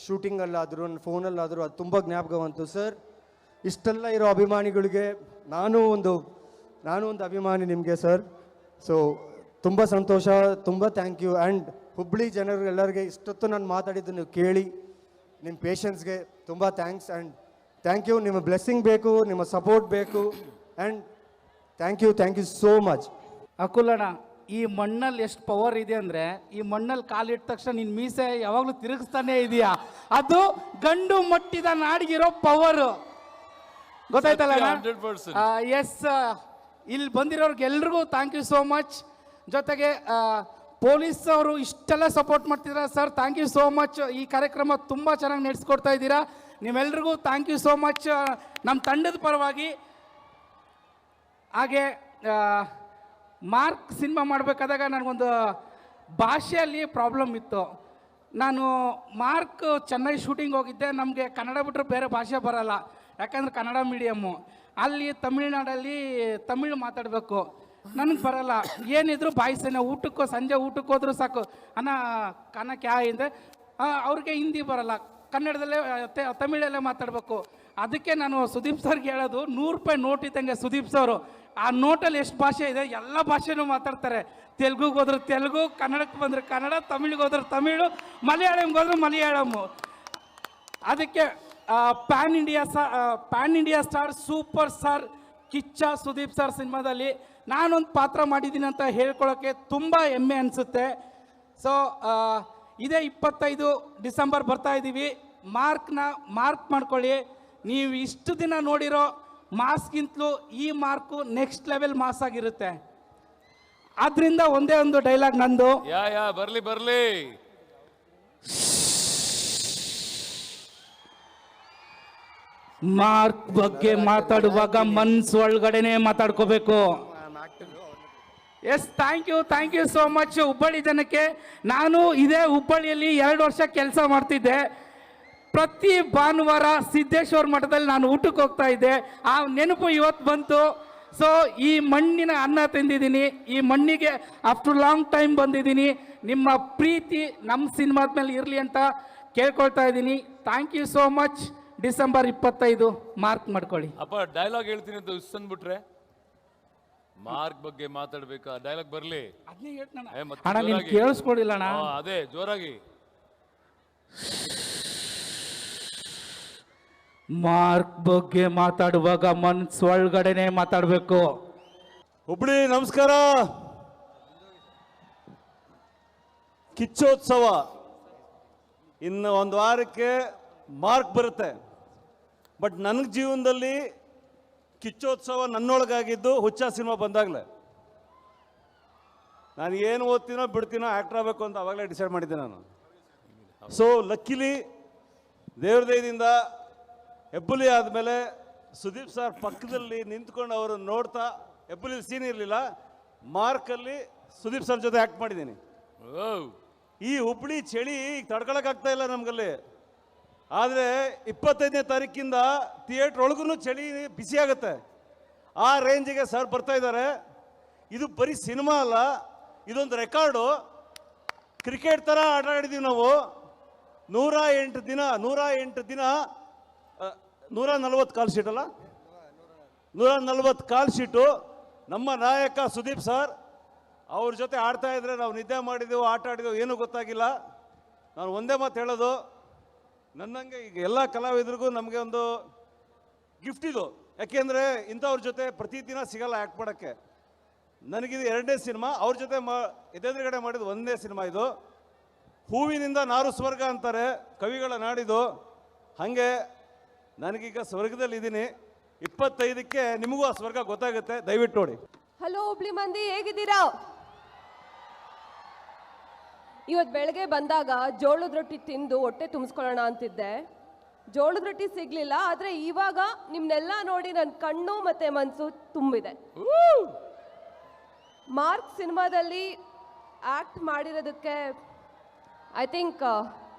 S7: ಶೂಟಿಂಗಲ್ಲಾದರೂ ನನ್ನ ಫೋನಲ್ಲಾದರೂ ಅದು ತುಂಬ ಜ್ಞಾಪಕ ಬಂತು. ಸರ್, ಇಷ್ಟೆಲ್ಲ ಇರೋ ಅಭಿಮಾನಿಗಳಿಗೆ ನಾನು ಒಂದು ಅಭಿಮಾನಿ ನಿಮಗೆ ಸರ್. ಸೊ ತುಂಬ ಸಂತೋಷ, ತುಂಬ ಥ್ಯಾಂಕ್ ಯು. ಆ್ಯಂಡ್ ಹುಬ್ಳಿ ಜನರಿಗೆಲ್ಲರಿಗೆ ಇಷ್ಟೊತ್ತು ನಾನು ಮಾತಾಡಿದ್ದು ನೀವು ಕೇಳಿ ನಿಮ್ಮ ಪೇಷನ್ಸ್ಗೆ ತುಂಬ ಥ್ಯಾಂಕ್ಸ್. And thank you. ನಿಮ್ಮ ಬ್ಲೆಸ್ಸಿಂಗ್ ಬೇಕು, ನಿಮ್ಮ ಸಪೋರ್ಟ್ ಬೇಕು. And thank you so much.
S8: ಅಕುಲಣ್ಣ, ಈ ಮಣ್ಣಲ್ಲಿ ಎಷ್ಟು ಪವರ್ ಇದೆ ಅಂದರೆ, ಈ ಮಣ್ಣಲ್ಲಿ ಕಾಲಿಟ್ಟ ತಕ್ಷಣ ನಿನ್ನ ಮೀಸೆ ಯಾವಾಗಲೂ ತಿರುಗಿಸ್ತಾನೆ ಇದೆಯಾ. ಅದು ಗಂಡು ಮಟ್ಟಿದ ನಾಡಿಗಿರೋ ಪವರು, ಗೊತ್ತಾಯ್ತಲ್ಲ?
S2: 100%.
S8: ಎಸ್, ಇಲ್ಲಿ ಬಂದಿರೋರ್ಗೆ ಎಲ್ರಿಗೂ ಥ್ಯಾಂಕ್ ಯು ಸೋ ಮಚ್. ಜೊತೆಗೆ ಪೊಲೀಸ್ ಅವರು ಇಷ್ಟೆಲ್ಲ ಸಪೋರ್ಟ್ ಮಾಡ್ತಿದ್ದೀರಾ sir, thank you so much. ಈ ಕಾರ್ಯಕ್ರಮ ತುಂಬ ಚೆನ್ನಾಗಿ ನಡೆಸ್ಕೊಡ್ತಾ ಇದ್ದೀರಾ. ನೀವೆಲ್ರಿಗೂ ಥ್ಯಾಂಕ್ ಯು ಸೋ ಮಚ್ ನಮ್ಮ ತಂಡದ ಪರವಾಗಿ. ಹಾಗೆ ಮಾರ್ಕ್ ಸಿನಿಮಾ ಮಾಡಬೇಕಾದಾಗ ನನಗೊಂದು ಭಾಷೆಯಲ್ಲಿ ಪ್ರಾಬ್ಲಮ್ ಇತ್ತು. ನಾನು ಮಾರ್ಕ್ ಚೆನ್ನೈ ಶೂಟಿಂಗ್ ಹೋಗಿದ್ದೆ. ನಮಗೆ ಕನ್ನಡ ಬಿಟ್ಟರೆ ಬೇರೆ ಭಾಷೆ ಬರಲ್ಲ, ಯಾಕಂದರೆ ಕನ್ನಡ ಮೀಡಿಯಮ್ಮು. ಅಲ್ಲಿ ತಮಿಳ್ನಾಡಲ್ಲಿ ತಮಿಳು ಮಾತಾಡಬೇಕು, ನನಗೆ ಬರಲ್ಲ. ಏನಿದ್ರು ಬಾಯಿಸೇನೆ. ಸಂಜೆ ಊಟಕ್ಕೆ ಹೋದ್ರೂ ಸಾಕು, ಕನ್ನ ಕ್ಯಾ ಅಂದರೆ ಅವ್ರಿಗೆ ಹಿಂದಿ ಬರಲ್ಲ, ಕನ್ನಡದಲ್ಲೇ ತಮಿಳಲ್ಲೇ ಮಾತಾಡಬೇಕು. ಅದಕ್ಕೆ ನಾನು ಸುದೀಪ್ ಸರ್ಗೆ ಹೇಳೋದು, 100 ರೂಪಾಯಿ ನೋಟ್ ಇದ್ದಂಗೆ ಸುದೀಪ್ ಸರು. ಆ ನೋಟಲ್ಲಿ ಎಷ್ಟು ಭಾಷೆ ಇದೆ, ಎಲ್ಲ ಭಾಷೆನೂ ಮಾತಾಡ್ತಾರೆ. ತೆಲುಗುಗೆ ಹೋದ್ರೆ ತೆಲುಗು, ಕನ್ನಡಕ್ಕೆ ಬಂದರೆ ಕನ್ನಡ, ತಮಿಳಿಗೆ ಹೋದ್ರೆ ತಮಿಳು, ಮಲಯಾಳಂಗೆ ಹೋದ್ರೆ ಮಲಯಾಳಮ್ಮು. ಅದಕ್ಕೆ pan India star, super star Kichcha Sudeep sir ಸಿನಿಮಾದಲ್ಲಿ ನಾನೊಂದು ಪಾತ್ರ ಮಾಡಿದ್ದೀನಿ ಅಂತ ಹೇಳ್ಕೊಳ್ಳೋಕ್ಕೆ ತುಂಬ ಹೆಮ್ಮೆ ಅನಿಸುತ್ತೆ. ಸೊ ಇದೇ 25 ಡಿಸೆಂಬರ್ ಬರ್ತಾ ಇದ್ದೀವಿ. ಮಾರ್ಕ್ ಮಾಡ್ಕೊಳ್ಳಿ. ನೀವು ಇಷ್ಟು ದಿನ ನೋಡಿರೋ ಮಾಸ್ಗಿಂತಲೂ ಈ ಮಾರ್ಕು ನೆಕ್ಸ್ಟ್ ಲೆವೆಲ್ ಮಾಸ್ ಆಗಿರುತ್ತೆ. ಆದ್ರಿಂದ ಒಂದೇ ಒಂದು ಡೈಲಾಗ್ ನಂದು.
S2: ಬರ್ಲಿ
S8: ಮಾರ್ಕ್ ಬಗ್ಗೆ ಮಾತಾಡುವಾಗ ಮನ್ಸು ಒಳಗಡೆನೆ ಮಾತಾಡ್ಕೋಬೇಕು. Yes, thank you so much Hubballi ಜನಕ್ಕೆ. ನಾನು ಇದೇ ಹುಬ್ಬಳ್ಳಿಯಲ್ಲಿ 2 ವರ್ಷ ಕೆಲಸ ಮಾಡ್ತಿದ್ದೆ. ಪ್ರತಿ ಭಾನುವಾರ ಸಿದ್ದೇಶ್ವರ ಮಠದಲ್ಲಿ ನಾನು ಊಟಕ್ಕೆ ಹೋಗ್ತಾ ಇದ್ದೆ. ಆ ನೆನಪು ಇವತ್ತು ಬಂತು. ಸೊ ಈ ಮಣ್ಣಿನ ಅನ್ನ ತಿಂದಿದ್ದೀನಿ, ಈ ಮಣ್ಣಿಗೆ ಆಫ್ಟರ್ ಲಾಂಗ್ ಟೈಮ್ ಬಂದಿದ್ದೀನಿ. ನಿಮ್ಮ ಪ್ರೀತಿ ನಮ್ಮ ಸಿನಿಮಾದ ಮೇಲೆ ಇರಲಿ ಅಂತ ಕೇಳ್ಕೊಳ್ತಾ ಇದ್ದೀನಿ. Thank you so much. December 25 Mark ಮಾಡ್ಕೊಳ್ಳಿ.
S2: ಅಪ್ಪ ಡೈಲಾಗ್ ಹೇಳ್ತೀನಿ ಅಂತ ಅಂದ್ಬಿಟ್ರೆ ಮಾರ್ಕ್ ಬಗ್ಗೆ ಮಾತಾಡ್ಬೇಕಾ? ಡೈಲಾಗ್ ಬರ್ಲಿ.
S8: ಅದನ್ನೇ ಹೇಳ್ತಾನೆ ಅಣ್ಣ, ನೀನು ಕೇಳಿಸ್ಕೊಳ್ಳಿಲ್ಲ ಅಣ್ಣ.
S2: ಅದೇ ಜೋರಾಗಿ.
S8: ಮಾರ್ಕ್ ಬಗ್ಗೆ ಮಾತಾಡುವಾಗ ಮನ್ಸು ಒಳಗಡೆನೆ ಮಾತಾಡಬೇಕು.
S9: ಹುಬ್ಳಿ ನಮಸ್ಕಾರ. ಕಿಚ್ಚೋತ್ಸವ ಇನ್ನು 1 ವಾರಕ್ಕೆ ಮಾರ್ಕ್ ಬರುತ್ತೆ. ಬಟ್ ನನಗೆ ಜೀವನದಲ್ಲಿ ಕಿಚ್ಚೋತ್ಸವ ನನ್ನೊಳಗಾಗಿದ್ದು ಹುಚ್ಚ ಸಿನಿಮಾ ಬಂದಾಗಲೇ. ನಾನು ಏನು ಓದ್ತೀನೋ ಬಿಡ್ತೀನೋ ಆ್ಯಕ್ಟರ್ ಆಗಬೇಕು ಅಂತ ಅವಾಗಲೇ ಡಿಸೈಡ್ ಮಾಡಿದ್ದೆ ನಾನು. ಸೊ ಲಕ್ಕಿಲಿ ದೇವ್ರ ದಯದಿಂದ ಹೆಬ್ಬುಲಿ ಆದಮೇಲೆ ಸುದೀಪ್ ಸರ್ ಪಕ್ಕದಲ್ಲಿ ನಿಂತ್ಕೊಂಡು ಅವರು ನೋಡ್ತಾ ಎಪ್ಪಲ್ಲಿ ಸೀನ್ ಇರಲಿಲ್ಲ. ಮಾರ್ಕಲ್ಲಿ ಸುದೀಪ್ ಸರ್ ಜೊತೆ ಆ್ಯಕ್ಟ್ ಮಾಡಿದ್ದೀನಿ. ಈ ಹುಬ್ಳಿ ಚಳಿ ತಡ್ಕೊಳಕ್ಕಾಗ್ತಾ ಇಲ್ಲ ನಮಗಲ್ಲಿ. ಆದರೆ 25ನೇ ತಾರೀಕಿಂದ ಥಿಯೇಟ್ರ್ ಒಳಗೂ ಚಳಿ ಬಿಸಿ ಆಗುತ್ತೆ. ಆ ರೇಂಜಿಗೆ ಸರ್ ಬರ್ತಾ ಇದ್ದಾರೆ. ಇದು ಬರೀ ಸಿನಿಮಾ ಅಲ್ಲ, ಇದೊಂದು ರೆಕಾರ್ಡು. ಕ್ರಿಕೆಟ್ ಥರ ಆಟ ಆಡಿದ್ದೀವಿ ನಾವು. 108 ದಿನ 140 ಕಾಲ್ ಶೀಟ್ ಅಲ್ಲ, 140 ಕಾಲ್ ಶೀಟು. ನಮ್ಮ ನಾಯಕ ಸುದೀಪ್ ಸರ್ ಅವ್ರ ಜೊತೆ ಆಡ್ತಾ ಇದ್ರೆ ನಾವು ನಿದ್ದೆ ಮಾಡಿದೆವು, ಆಟ ಆಡಿದೆವು, ಏನೂ ಗೊತ್ತಾಗಿಲ್ಲ. ನಾನು ಒಂದೇ ಮಾತು ಹೇಳೋದು, ನನ್ನಂಗೆ ಈಗ ಎಲ್ಲ ಕಲಾವಿದರಿಗೂ ನಮಗೆ ಒಂದು ಗಿಫ್ಟ್ ಇದು. ಯಾಕೆಂದರೆ ಇಂಥವ್ರ ಜೊತೆ ಪ್ರತಿದಿನ ಸಿಗಲ್ಲ ಆ್ಯಕ್ಟ್ ಮಾಡೋಕ್ಕೆ. ನನಗಿದು 2ನೇ ಸಿನಿಮಾ, ಅವ್ರ ಜೊತೆ ಎದುರುಗಡೆ ಮಾಡಿದ್ದು 1ನೇ ಸಿನಿಮಾ ಇದು. ಹೂವಿನಿಂದ ನಾರು ಸ್ವರ್ಗ ಅಂತಾರೆ ಕವಿಗಳ ನಾಡಿದು. ಹಾಗೆ ನನಗೀಗ ಸ್ವರ್ಗದಲ್ಲಿದ್ದೀನಿ. 25ಕ್ಕೆ ನಿಮಗೂ ಆ ಸ್ವರ್ಗ ಗೊತ್ತಾಗುತ್ತೆ, ದಯವಿಟ್ಟು ನೋಡಿ.
S5: ಹಲೋ ಹುಬ್ಳಿ ಮಂದಿ, ಹೇಗಿದ್ದೀರಾ? ಇವತ್ತು ಬೆಳಗ್ಗೆ ಬಂದಾಗ ಜೋಳದ ರೊಟ್ಟಿ ತಿಂದು ಹೊಟ್ಟೆ ತುಂಬಿಸ್ಕೊಳ್ಳೋಣ ಅಂತಿದ್ದೆ. ಜೋಳದ ರೊಟ್ಟಿ ಸಿಗ್ಲಿಲ್ಲ. ಆದರೆ ಇವಾಗ ನಿಮ್ನೆಲ್ಲ ನೋಡಿ ನನ್ನ ಕಣ್ಣು ಮತ್ತೆ ಮನಸ್ಸು ತುಂಬಿದೆ. ಮಾರ್ಕ್ ಸಿನಿಮಾದಲ್ಲಿ ಆ್ಯಕ್ಟ್ ಮಾಡಿರೋದಕ್ಕೆ ಐ ಥಿಂಕ್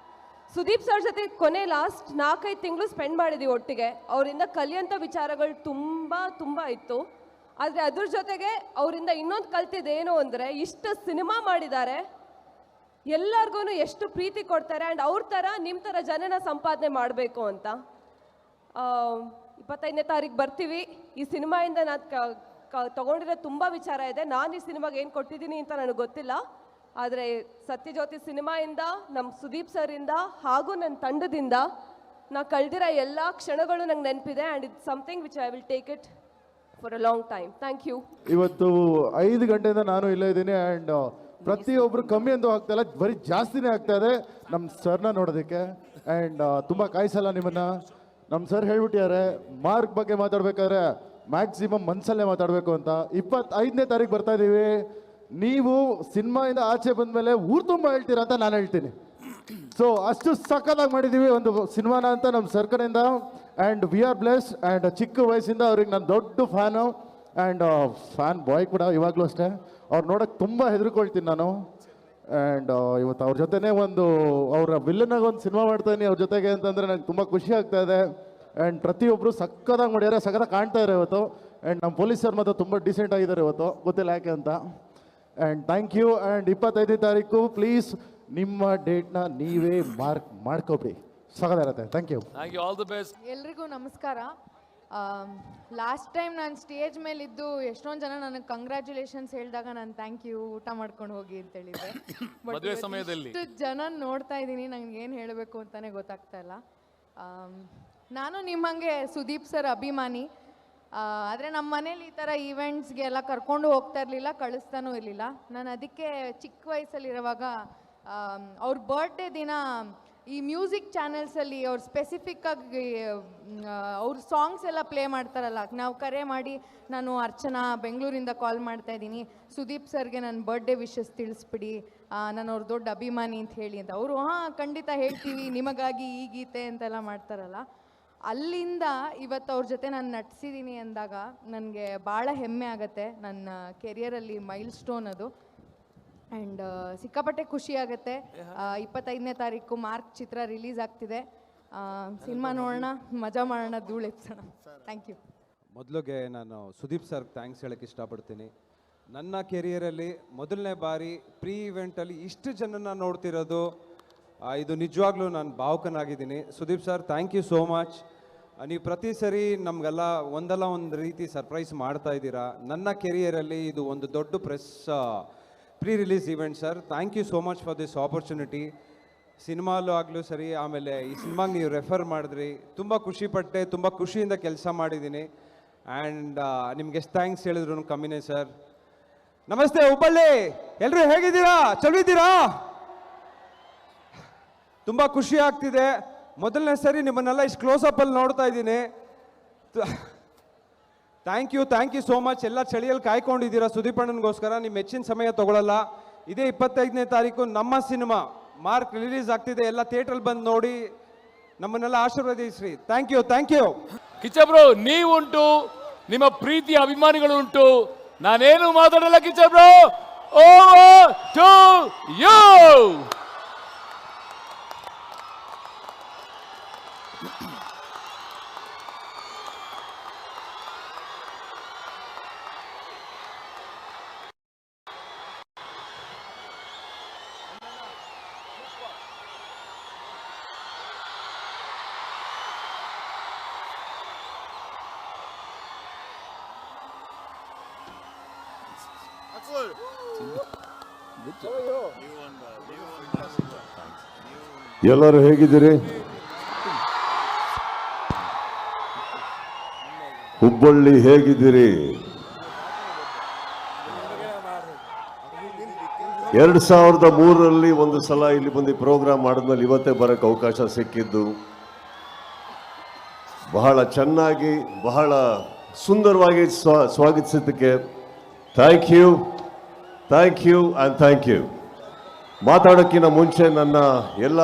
S5: ಸುದೀಪ್ ಸರ್ ಜೊತೆ ಕೊನೆ ಲಾಸ್ಟ್ 4-5 ತಿಂಗಳು ಸ್ಪೆಂಡ್ ಮಾಡಿದ್ದೀವಿ ಒಟ್ಟಿಗೆ. ಅವರಿಂದ ಕಲಿಯೋಂಥ ವಿಚಾರಗಳು ತುಂಬ ಇತ್ತು. ಆದರೆ ಅದ್ರ ಜೊತೆಗೆ ಅವರಿಂದ ಇನ್ನೊಂದು ಕಲ್ತಿದ್ದೇನು ಅಂದರೆ, ಇಷ್ಟು ಸಿನಿಮಾ ಮಾಡಿದ್ದಾರೆ, ಎಲ್ಲರಿಗೂ ಎಷ್ಟು ಪ್ರೀತಿ ಕೊಡ್ತಾರೆ. ಆ್ಯಂಡ್ ಅವ್ರ ಥರ ನಿಮ್ಮ ಥರ ಜನನ ಸಂಪಾದನೆ ಮಾಡಬೇಕು ಅಂತ. 25ನೇ ತಾರೀಕು ಬರ್ತೀವಿ. ಈ ಸಿನಿಮಾಯಿಂದ ನಾನು ತಗೊಂಡಿರೋ ತುಂಬ ವಿಚಾರ ಇದೆ. ನಾನು ಈ ಸಿನಿಮಾಗೆ ಏನು ಕೊಟ್ಟಿದ್ದೀನಿ ಅಂತ ನನಗೆ ಗೊತ್ತಿಲ್ಲ. ಆದರೆ ಸತ್ಯಜ್ಯೋತಿ ಸಿನಿಮಾಯಿಂದ, ನಮ್ಮ ಸುದೀಪ್ ಸರಿಂದ ಹಾಗೂ ನನ್ನ ತಂಡದಿಂದ ನಾ ಕಳೆದಿರೋ ಎಲ್ಲ ಕ್ಷಣಗಳು ನಂಗೆ ನೆನಪಿದೆ. And it's something which I will take it for a long time. Thank you.
S10: ಇವತ್ತು 5 ಗಂಟೆಯಿಂದ ನಾನು ಇಲ್ಲೇ ಇದ್ದೀನಿ. ಆ್ಯಂಡ್ ಪ್ರತಿಯೊಬ್ಬರು ಕಮ್ಮಿ ಅಂತೂ ಆಗ್ತಾ ಇಲ್ಲ, ಬರೀ ಜಾಸ್ತಿನೇ ಆಗ್ತಾ ಇದೆ ನಮ್ಮ ಸರ್ನ ನೋಡೋದಕ್ಕೆ. ಆ್ಯಂಡ್ ತುಂಬ ಕಾಯಿಸಲ್ಲ ನಿಮ್ಮನ್ನು. ನಮ್ಮ ಸರ್ ಹೇಳ್ಬಿಟ್ಟಿದ್ದಾರೆ, ಮಾರ್ಕ್ ಬಗ್ಗೆ ಮಾತಾಡ್ಬೇಕಾದ್ರೆ ಮ್ಯಾಕ್ಸಿಮಮ್ ಮನಸ್ಸಲ್ಲೇ ಮಾತಾಡಬೇಕು ಅಂತ. 25ನೇ ತಾರೀಕು ಬರ್ತಾ ಇದ್ದೀವಿ. ನೀವು ಸಿನಿಮಾಯಿಂದ ಆಚೆ ಬಂದಮೇಲೆ ಊರು ತುಂಬ ಹೇಳ್ತೀರಾ ಅಂತ ನಾನು ಹೇಳ್ತೀನಿ. ಸೊ ಅಷ್ಟು ಸಖತ್ತಾಗಿ ಮಾಡಿದ್ದೀವಿ ಒಂದು ಸಿನಿಮಾನ ಅಂತ ನಮ್ಮ ಸರ್ ಕಡೆಯಿಂದ. And we are blessed. And ಚಿಕ್ಕ ವಯಸ್ಸಿಂದ ಅವ್ರಿಗೆ ನಾನು ದೊಡ್ಡ ಫ್ಯಾನು. ಆ್ಯಂಡ್ ಫ್ಯಾನ್ ಬಾಯ್ ಕೂಡ ಇವಾಗಲೂ ಅಷ್ಟೇ. ಅವ್ರು ನೋಡೋಕ್ಕೆ ತುಂಬ ಹೆದರ್ಕೊಳ್ತೀನಿ ನಾನು. ಆ್ಯಂಡ್ ಇವತ್ತು ಅವ್ರ ಜೊತೆನೇ ಅವರ ವಿಲ್ಲನಾಗ ಒಂದು ಸಿನಿಮಾ ಮಾಡ್ತಾಯಿದ್ದೀನಿ ಅವ್ರ ಜೊತೆಗೆ ಅಂತಂದರೆ ನನಗೆ ತುಂಬ ಖುಷಿ ಆಗ್ತಾ ಇದೆ. ಆ್ಯಂಡ್ ಪ್ರತಿಯೊಬ್ಬರು ಸಕ್ಕತ್ತಾಗಿ ಮಾಡ್ಯಾರೆ, ಸಖತ್ತಾಗಿ ಕಾಣ್ತಾ ಇದ್ದಾರೆ ಇವತ್ತು. ಆ್ಯಂಡ್ ನಮ್ಮ ಪೊಲೀಸರು ಮಾತ್ರ ತುಂಬ ಡಿಸೆಂಟ್ ಆಗಿದ್ದಾರೆ ಇವತ್ತು, ಗೊತ್ತಿಲ್ಲ ಯಾಕೆ ಅಂತ. And thank you. ಆ್ಯಂಡ್ 25ನೇ ತಾರೀಕು ಪ್ಲೀಸ್ ನಿಮ್ಮ ಡೇಟ್ನ ನೀವೇ ಮಾರ್ಕ್ ಮಾಡ್ಕೊಬಿಡಿ, ಸಖತ್ತಿರುತ್ತೆ. Thank you.
S2: All the best.
S11: ಎಲ್ರಿಗೂ ನಮಸ್ಕಾರ. ಲಾಸ್ಟ್ ಟೈಮ್ ನಾನು ಸ್ಟೇಜ್ ಮೇಲಿದ್ದು ಎಷ್ಟೊಂದು ಜನ ನನಗೆ ಕಂಗ್ರ್ಯಾಚುಲೇಷನ್ಸ್ ಹೇಳಿದಾಗ ನಾನು ಥ್ಯಾಂಕ್ ಯು, ಊಟ ಮಾಡ್ಕೊಂಡು ಹೋಗಿ ಅಂತ ಹೇಳಿದ್ದೆ.
S2: ಮದುವೆ ಸಮಯದಲ್ಲಿ
S11: ಇಷ್ಟು ಜನ ನೋಡ್ತಾ ಇದ್ದೀನಿ, ನನಗೆ ಏನು ಹೇಳಬೇಕು ಅಂತಲೇ ಗೊತ್ತಾಗ್ತಾ ಇಲ್ಲ. ನಾನು ನಿಮ್ಮಂಗೆ ಸುದೀಪ್ ಸರ್ ಅಭಿಮಾನಿ. ಆದರೆ ನಮ್ಮ ಮನೇಲಿ ಈ ಥರ ಈವೆಂಟ್ಸ್ಗೆ ಎಲ್ಲ ಕರ್ಕೊಂಡು ಹೋಗ್ತಾ ಇರಲಿಲ್ಲ, ಕಳಿಸ್ತಾನೂ ಇರಲಿಲ್ಲ. ನಾನು ಅದಕ್ಕೆ ಚಿಕ್ಕ ವಯಸ್ಸಲ್ಲಿರುವಾಗ ಅವ್ರ ಬರ್ಡೇ ದಿನ ಈ ಮ್ಯೂಸಿಕ್ ಚಾನೆಲ್ಸಲ್ಲಿ ಅವ್ರು ಸ್ಪೆಸಿಫಿಕ್ಕಾಗಿ ಅವ್ರ ಸಾಂಗ್ಸ್ ಎಲ್ಲ ಪ್ಲೇ ಮಾಡ್ತಾರಲ್ಲ, ನಾವು ಕರೆ ಮಾಡಿ ನಾನು ಅರ್ಚನಾ ಬೆಂಗಳೂರಿಂದ ಕಾಲ್ ಮಾಡ್ತಾ ಇದ್ದೀನಿ, ಸುದೀಪ್ ಸರ್ಗೆ ನನ್ನ ಬರ್ಡೇ ವಿಶಸ್ ತಿಳಿಸ್ಬಿಡಿ, ನಾನು ಅವ್ರ ದೊಡ್ಡ ಅಭಿಮಾನಿ ಅಂತ ಹೇಳಿ ಅಂತ. ಅವರು ಖಂಡಿತ ಹೇಳ್ತೀವಿ ನಿಮಗಾಗಿ ಈ ಗೀತೆ ಅಂತೆಲ್ಲ ಮಾಡ್ತಾರಲ್ಲ. ಅಲ್ಲಿಂದ ಇವತ್ತು ಅವ್ರ ಜೊತೆ ನಾನು ನಟಿಸಿದ್ದೀನಿ ಅಂದಾಗ ನನಗೆ ಭಾಳ ಹೆಮ್ಮೆ ಆಗುತ್ತೆ. ನನ್ನ ಕೆರಿಯರಲ್ಲಿ ಮೈಲ್ ಸ್ಟೋನ್ ಅದು. ಆ್ಯಂಡ್ ಸಿಕ್ಕಾಪಟ್ಟೆ ಖುಷಿ ಆಗುತ್ತೆ. 25ನೇ ತಾರೀಕು ಮಾರ್ಕ್ ಚಿತ್ರ ರಿಲೀಸ್ ಆಗ್ತಿದೆ. ಸಿನಿಮಾ ನೋಡೋಣ, ಮಜಾ ಮಾಡೋಣ, ಧೂಳು ಎಪ್ಸೋಣ. Thank you.
S12: ಮೊದಲಿಗೆ ನಾನು ಸುದೀಪ್ ಸರ್ಗೆ ಥ್ಯಾಂಕ್ಸ್ ಹೇಳೋಕ್ಕೆ ಇಷ್ಟಪಡ್ತೀನಿ. ನನ್ನ ಕೆರಿಯರಲ್ಲಿ ಮೊದಲನೇ ಬಾರಿ ಪ್ರೀ ಇವೆಂಟಲ್ಲಿ ಇಷ್ಟು ಜನನ ನೋಡ್ತಿರೋದು, ಇದು ನಿಜವಾಗ್ಲೂ ನಾನು ಭಾವುಕನಾಗಿದ್ದೀನಿ. Sudeep sir, thank you so much. ನೀವು ಪ್ರತಿ ಸರಿ ನಮಗೆಲ್ಲ ಒಂದಲ್ಲ ಒಂದು ರೀತಿ ಸರ್ಪ್ರೈಸ್ ಮಾಡ್ತಾ ಇದ್ದೀರಾ. ನನ್ನ ಕೆರಿಯರಲ್ಲಿ ಇದು ಒಂದು ದೊಡ್ಡ pre release event sir. Thank you so much for this opportunity. ಸಿನಿಮಾಲು ಆಗಲೂ ಸರಿ, ಆಮೇಲೆ ಈ ಸಿನಿಮಾಗೆ ನೀವು ರೆಫರ್ ಮಾಡಿದ್ರಿ, ತುಂಬ ಖುಷಿಪಟ್ಟೆ, ತುಂಬ ಖುಷಿಯಿಂದ ಕೆಲಸ ಮಾಡಿದ್ದೀನಿ. ಆ್ಯಂಡ್ ನಿಮ್ಗೆ ಎಷ್ಟು ಥ್ಯಾಂಕ್ಸ್ ಹೇಳಿದ್ರು ಕಮ್ಮಿನೇ ಸರ್. ನಮಸ್ತೆ ಹುಬ್ಬಳ್ಳಿ, ಎಲ್ಲರೂ ಹೇಗಿದ್ದೀರಾ? ಚಲೋ ಇದ್ದೀರಾ? ತುಂಬ ಖುಷಿ ಆಗ್ತಿದೆ. ಮೊದಲನೇ ಸರಿ ನಿಮ್ಮನ್ನೆಲ್ಲ ಇಷ್ಟು ಕ್ಲೋಸಪ್ಪಲ್ಲಿ ನೋಡ್ತಾ ಇದ್ದೀನಿ. Thank you so much. ಎಲ್ಲ ಚಳಿಯಲ್ಲಿ ಕಾಯ್ಕೊಂಡಿದ್ದೀರಾ ಸುದೀಪ್ ಅಣ್ಣನಿಗೋಸ್ಕರ. ನಿಮ್ಮ ಹೆಚ್ಚಿನ ಸಮಯ ತಗೊಳ್ಳಲ್ಲ. ಇದೇ 25ನೇ ತಾರೀಕು ನಮ್ಮ ಸಿನಿಮಾ ಮಾರ್ಕ್ ರಿಲೀಸ್ ಆಗ್ತಿದೆ. ಎಲ್ಲ ಥಿಯೇಟ್ರಲ್ಲಿ ಬಂದು ನೋಡಿ. ನಮ್ಮನ್ನೆಲ್ಲ ಆಶೀರ್ವದಿಸ್ರಿ. Thank you, thank you.
S2: ಕಿಚ್ಚಬ್ರು ನೀವುಂಟು, ನಿಮ್ಮ ಪ್ರೀತಿಯ ಅಭಿಮಾನಿಗಳು ಉಂಟು, ನಾನೇನು ಮಾತಾಡಲ್ಲ ಕಿಚ್ಚಬ್ರು. Over to you.
S13: ಎಲ್ಲರೂ ಹೇಗಿದ್ದೀರಿ? ಹುಬ್ಬಳ್ಳಿ ಹೇಗಿದ್ದೀರಿ? 2003ರಲ್ಲಿ ಒಂದು ಸಲ ಇಲ್ಲಿ ಬಂದು ಪ್ರೋಗ್ರಾಮ್ ಮಾಡಿದ್ಮೇಲೆ ಇವತ್ತೇ ಬರೋಕ್ಕೆ ಅವಕಾಶ ಸಿಕ್ಕಿದ್ದು, ಬಹಳ ಚೆನ್ನಾಗಿ ಬಹಳ ಸುಂದರವಾಗಿ ಸ್ವಾಗತಿಸಿದ್ದಕ್ಕೆ thank you and thank you. ಮಾತಾಡೋಕ್ಕಿಂತ ಮುಂಚೆ ನನ್ನ ಎಲ್ಲ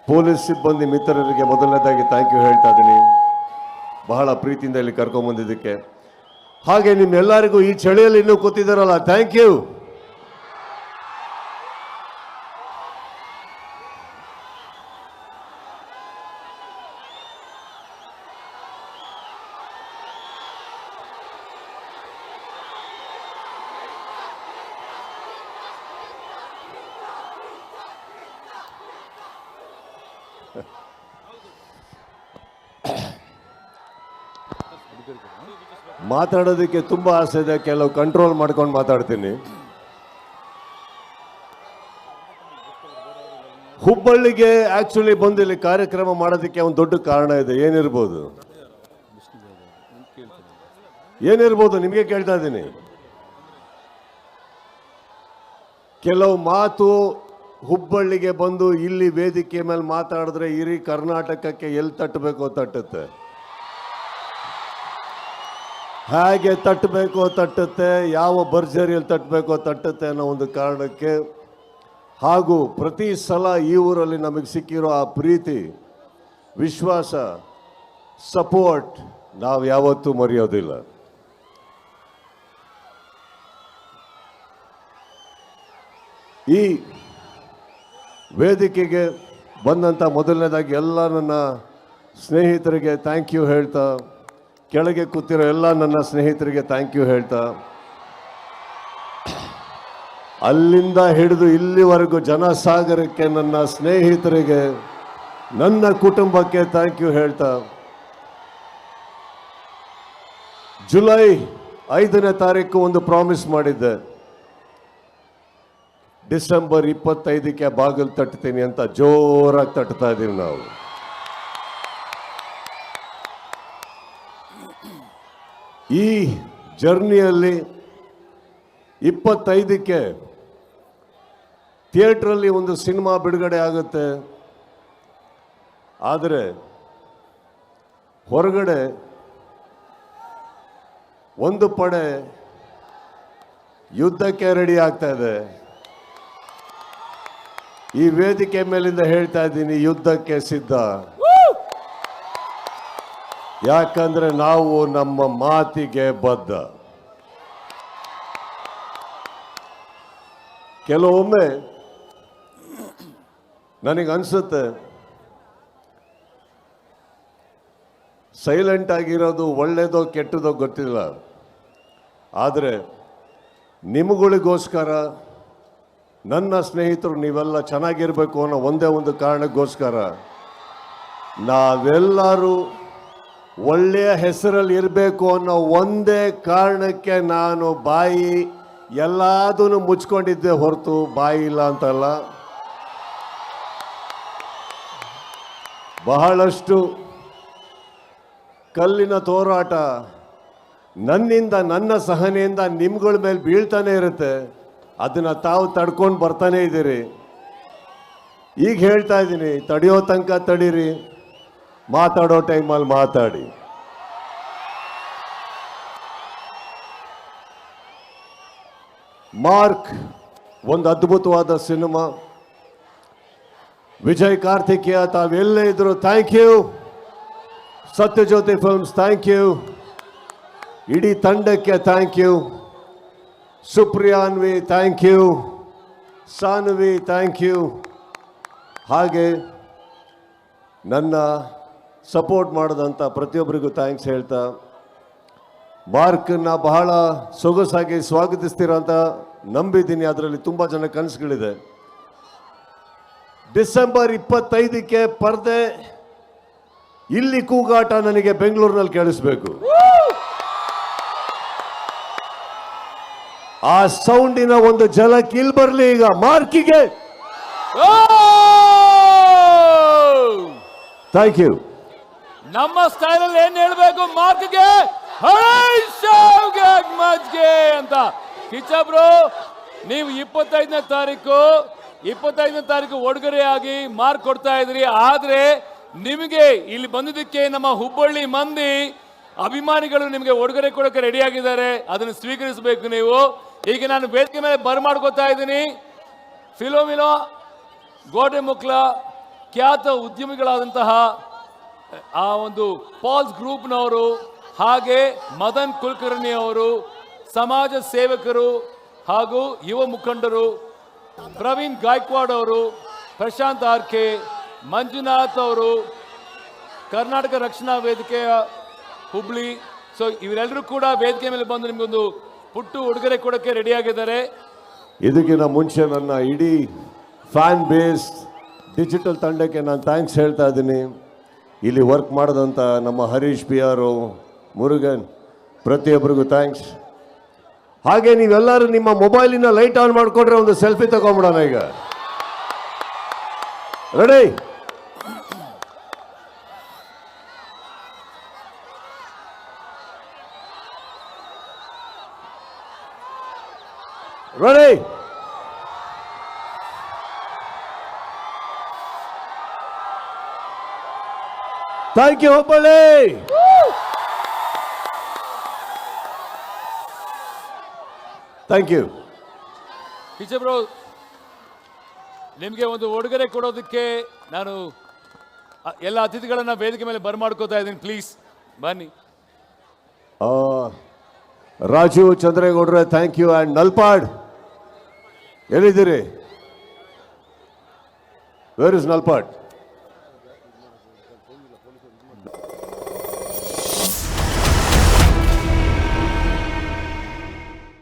S13: ಪೊಲೀಸ್ ಸಿಬ್ಬಂದಿ ಮಿತ್ರರಿಗೆ ಮೊದಲನೇದಾಗಿ ಥ್ಯಾಂಕ್ ಯು ಹೇಳ್ತಾ ಇದ್ದೀನಿ, ಬಹಳ ಪ್ರೀತಿಯಿಂದ ಇಲ್ಲಿ ಕರ್ಕೊಂಬಂದಿದ್ದಕ್ಕೆ. ಹಾಗೆ ನಿಮ್ಮೆಲ್ಲರಿಗೂ ಈ ಚಳಿಯಲ್ಲಿ ಇನ್ನೂ ಕೂತಿದ್ದಾರಲ್ಲ, ಥ್ಯಾಂಕ್ ಯು. ಮಾತಾಡೋದಕ್ಕೆ ತುಂಬ ಆಸೆ ಇದೆ, ಕೆಲವು ಕಂಟ್ರೋಲ್ ಮಾಡ್ಕೊಂಡು ಮಾತಾಡ್ತೀನಿ. ಹುಬ್ಬಳ್ಳಿಗೆ ಆಕ್ಚುಲಿ ಬಂದು ಇಲ್ಲಿ ಕಾರ್ಯಕ್ರಮ ಮಾಡೋದಕ್ಕೆ ಒಂದು ದೊಡ್ಡ ಕಾರಣ ಇದೆ. ಏನಿರ್ಬೋದು ನಿಮಗೆ ಕೇಳ್ತಾ ಇದ್ದೀನಿ. ಕೆಲವು ಮಾತು ಹುಬ್ಬಳ್ಳಿಗೆ ಬಂದು ಇಲ್ಲಿ ವೇದಿಕೆ ಮೇಲೆ ಮಾತಾಡಿದ್ರೆ ಇಡೀ ಕರ್ನಾಟಕಕ್ಕೆ ಎಲ್ಲಿ ತಟ್ಟಬೇಕೋ ತಟ್ಟುತ್ತೆ, ಹೇಗೆ ತಟ್ಟಬೇಕೋ ತಟ್ಟುತ್ತೆ, ಯಾವ ಭರ್ಜರಿಯಲ್ಲಿ ತಟ್ಟಬೇಕೋ ತಟ್ಟುತ್ತೆ ಅನ್ನೋ ಒಂದು ಕಾರಣಕ್ಕೆ, ಹಾಗೂ ಪ್ರತಿ ಸಲ ಈ ಊರಲ್ಲಿ ನಮಗೆ ಸಿಕ್ಕಿರೋ ಆ ಪ್ರೀತಿ, ವಿಶ್ವಾಸ, ಸಪೋರ್ಟ್ ನಾವು ಯಾವತ್ತೂ ಮರೆಯೋದಿಲ್ಲ. ಈ ವೇದಿಕೆಗೆ ಬಂದಂಥ ಮೊದಲನೇದಾಗಿ ಎಲ್ಲ ನನ್ನ ಸ್ನೇಹಿತರಿಗೆ ಥ್ಯಾಂಕ್ ಯು ಹೇಳ್ತಾ, ಕೆಳಗೆ ಕೂತಿರೋ ಎಲ್ಲ ನನ್ನ ಸ್ನೇಹಿತರಿಗೆ ಥ್ಯಾಂಕ್ ಯು ಹೇಳ್ತಾ, ಅಲ್ಲಿಂದ ಹಿಡಿದು ಇಲ್ಲಿವರೆಗೂ ಜನಸಾಗರಕ್ಕೆ ನನ್ನ ಸ್ನೇಹಿತರಿಗೆ, ನನ್ನ ಕುಟುಂಬಕ್ಕೆ ಥ್ಯಾಂಕ್ ಯು ಹೇಳ್ತಾ, ಜುಲೈ 5ನೇ ತಾರೀಕು ಒಂದು ಪ್ರಾಮಿಸ್ ಮಾಡಿದ್ದೆ, ಡಿಸೆಂಬರ್ 25ಕ್ಕೆ ಬಾಗಿಲು ತಟ್ತೀನಿ ಅಂತ ಜೋರಾಗಿ ತಟ್ತಾ ಇದ್ದೀವಿ ನಾವು. ಈ ಜರ್ನಿಯಲ್ಲಿ 25ಕ್ಕೆ ಥಿಯೇಟ್ರಲ್ಲಿ ಒಂದು ಸಿನಿಮಾ ಬಿಡುಗಡೆ ಆಗುತ್ತೆ. ಆದರೆ ಹೊರಗಡೆ ಒಂದು ಪಡೆ ಯುದ್ಧಕ್ಕೆ ರೆಡಿ ಆಗ್ತಾ ಇದೆ. ಈ ವೇದಿಕೆ ಮೇಲಿಂದ ಹೇಳ್ತಾ ಇದ್ದೀನಿ, ಯುದ್ಧಕ್ಕೆ ಸಿದ್ಧ. ಯಾಕಂದ್ರೆ ನಾವು ನಮ್ಮ ಮಾತಿಗೆ ಬದ್ಧ. ಕೆಲವೊಮ್ಮೆ ನನಗನ್ಸುತ್ತೆ ಸೈಲೆಂಟ್ ಆಗಿರೋದು ಒಳ್ಳೇದೋ ಕೆಟ್ಟದೋ ಗೊತ್ತಿಲ್ಲ, ಆದರೆ ನಿಮಗಳಿಗೋಸ್ಕರ, ನನ್ನ ಸ್ನೇಹಿತರು ನೀವೆಲ್ಲ ಚೆನ್ನಾಗಿರ್ಬೇಕು ಅನ್ನೋ ಒಂದೇ ಒಂದು ಕಾರಣಕ್ಕೋಸ್ಕರ ನಾವೆಲ್ಲರೂ ಒಳ್ಳೆಯ ಹೆಸರಲ್ಲಿ ಇರಬೇಕು ಅನ್ನೋ ಒಂದೇ ಕಾರಣಕ್ಕೆ ನಾನು ಬಾಯಿ ಎಲ್ಲದನ್ನು ಮುಚ್ಕೊಂಡಿದ್ದೆ ಹೊರತು ಬಾಯಿ ಇಲ್ಲ ಅಂತಲ್ಲ. ಬಹಳಷ್ಟು ಕಲ್ಲಿನ ತೋರಾಟ ನನ್ನಿಂದ, ನನ್ನ ಸಹನೆಯಿಂದ ನಿಮ್ಗಳ ಮೇಲೆ ಬೀಳ್ತಾನೆ ಇರುತ್ತೆ. ಅದನ್ನು ತಾವು ತಡ್ಕೊಂಡು ಬರ್ತಾನೆ ಇದ್ದೀರಿ. ಈಗ ಹೇಳ್ತಾ ಇದ್ದೀನಿ, ತಡೆಯೋ ತನಕ ತಡೀರಿ, ಮಾತಾಡೋ ಟೈಮಲ್ಲಿ ಮಾತಾಡಿ. ಮಾರ್ಕ್ ಒಂದು ಅದ್ಭುತವಾದ ಸಿನಿಮಾ. ವಿಜಯ್ ಕಾರ್ತಿಕೇಯ ತಾವೆಲ್ಲೇ ಇದ್ರು thank you. Sathyajyothi films thank you. ಇಡೀ ತಂಡಕ್ಕೆ thank you. Supriyanvi thank you. Sanvi thank you. ಹಾಗೆ ನನ್ನ ಸಪೋರ್ಟ್ ಮಾಡಿದಂಥ ಪ್ರತಿಯೊಬ್ಬರಿಗೂ ಥ್ಯಾಂಕ್ಸ್ ಹೇಳ್ತಾ, ಮಾರ್ಕನ್ನ ಬಹಳ ಸೊಗಸಾಗಿ ಸ್ವಾಗತಿಸ್ತೀರ ಅಂತ ನಂಬಿದ್ದೀನಿ. ಅದರಲ್ಲಿ ತುಂಬ ಜನ ಕನಸುಗಳಿದೆ. ಡಿಸೆಂಬರ್ 25ಕ್ಕೆ ಪರ್ದೆ, ಇಲ್ಲಿ ಕೂಗಾಟ ನನಗೆ ಬೆಂಗಳೂರಿನಲ್ಲಿ ಕೇಳಿಸ್ಬೇಕು. ಆ ಸೌಂಡಿನ ಒಂದು ಝಲಕ್ ಇಲ್ಲಿ ಬರಲಿ ಈಗ ಮಾರ್ಕಿಗೆ. Thank you.
S2: ನಮ್ಮ ಸ್ಟೈಲಲ್ಲಿ ಏನ್ ಹೇಳ್ಬೇಕು ಮಾರ್ಕ್ಗೆ ಮಜ್ಗೆ ಅಂತ. ಕಿಚ್ಚ ಬ್ರೋ, ನೀವು 25ನೇ ತಾರೀಕು ಉಡುಗೊರೆಯಾಗಿ ಮಾರ್ಕ್ ಕೊಡ್ತಾ ಇದ್ರಿ. ಆದ್ರೆ ನಿಮಗೆ ಇಲ್ಲಿ ಬಂದಿದ್ದಕ್ಕೆ ನಮ್ಮ ಹುಬ್ಬಳ್ಳಿ ಮಂದಿ ಅಭಿಮಾನಿಗಳು ನಿಮಗೆ ಉಡುಗೊರೆ ಕೊಡೋಕೆ ರೆಡಿ ಆಗಿದ್ದಾರೆ. ಅದನ್ನು ಸ್ವೀಕರಿಸಬೇಕು ನೀವು. ಈಗ ನಾನು ವೇದಿಕೆ ಮೇಲೆ ಬರಮಾಡ್ಕೋತಾ ಇದ್ದೀನಿ ಫಿಲೋಮಿನೋ ಗೋಟೆಮುಕ್ಲ ಖ್ಯಾತ ಉದ್ಯಮಿಗಳಾದಂತಹ ಆ ಒಂದು ಪಾಲ್ಸ್ ಗ್ರೂಪ್ನವರು, ಹಾಗೆ ಮದನ್ ಕುಲಕರ್ಣಿ ಅವರು, ಸಮಾಜ ಸೇವಕರು ಹಾಗೂ ಯುವ ಮುಖಂಡರು, ಪ್ರವೀಣ್ ಗಾಯಕ್ವಾಡ್ ಅವರು, ಪ್ರಶಾಂತ್ ಆರ್ಕೆ, ಮಂಜುನಾಥ್ ಅವರು, ಕರ್ನಾಟಕ ರಕ್ಷಣಾ ವೇದಿಕೆಯ ಹುಬ್ಳಿ. ಸೊ ಇವರೆಲ್ಲರೂ ಕೂಡ ವೇದಿಕೆ ಮೇಲೆ ಬಂದು ನಿಮಗೊಂದು ಪುಟ್ಟು ಉಡುಗೊರೆ ಕೊಡೋಕ್ಕೆ ರೆಡಿಯಾಗಿದ್ದಾರೆ.
S13: ಇದಕ್ಕಿಂತ ಮುಂಚೆ ನನ್ನ ಇಡೀ ಫ್ಯಾನ್ ಬೇಸ್ ಡಿಜಿಟಲ್ ತಂಡಕ್ಕೆ ನಾನು ಥ್ಯಾಂಕ್ಸ್ ಹೇಳ್ತಾ ಇದ್ದೀನಿ. ಇಲ್ಲಿ ವರ್ಕ್ ಮಾಡಿದಂಥ ನಮ್ಮ ಹರೀಶ್ ಪಿ ಆರ್, ಮುರುಗನ್, ಪ್ರತಿಯೊಬ್ಬರಿಗೂ ಥ್ಯಾಂಕ್ಸ್. ಹಾಗೆ ನೀವೆಲ್ಲರೂ ನಿಮ್ಮ ಮೊಬೈಲಿನ ಲೈಟ್ ಆನ್ ಮಾಡಿಕೊಂಡ್ರೆ ಒಂದು ಸೆಲ್ಫಿ ತಗೊಂಬಿಡೋಣ ಈಗ. Ready? Ready? Thank you Hubballi. Thank you.
S2: Kichcha bro, ನಿಮಗೆ ಒಂದು ಉಡುಗೊರೆ ಕೊಡೋದಕ್ಕೆ ನಾನು ಎಲ್ಲ ಅತಿಥಿಗಳನ್ನ ವೇದಿಕೆ ಮೇಲೆ ಬರಮಾಡ್ಕೋತಾ ಇದ್ದೀನಿ. ಪ್ಲೀಸ್ ಬನ್ನಿ.
S13: ರಾಜು ಚಂದ್ರೇಗೌಡ್ರೆ ಥ್ಯಾಂಕ್ ಯು. ಆ್ಯಂಡ್ ನಲ್ಪಾಡ್ ಎಲ್ಲಿದ್ದೀರಿ? Where is Nalpad?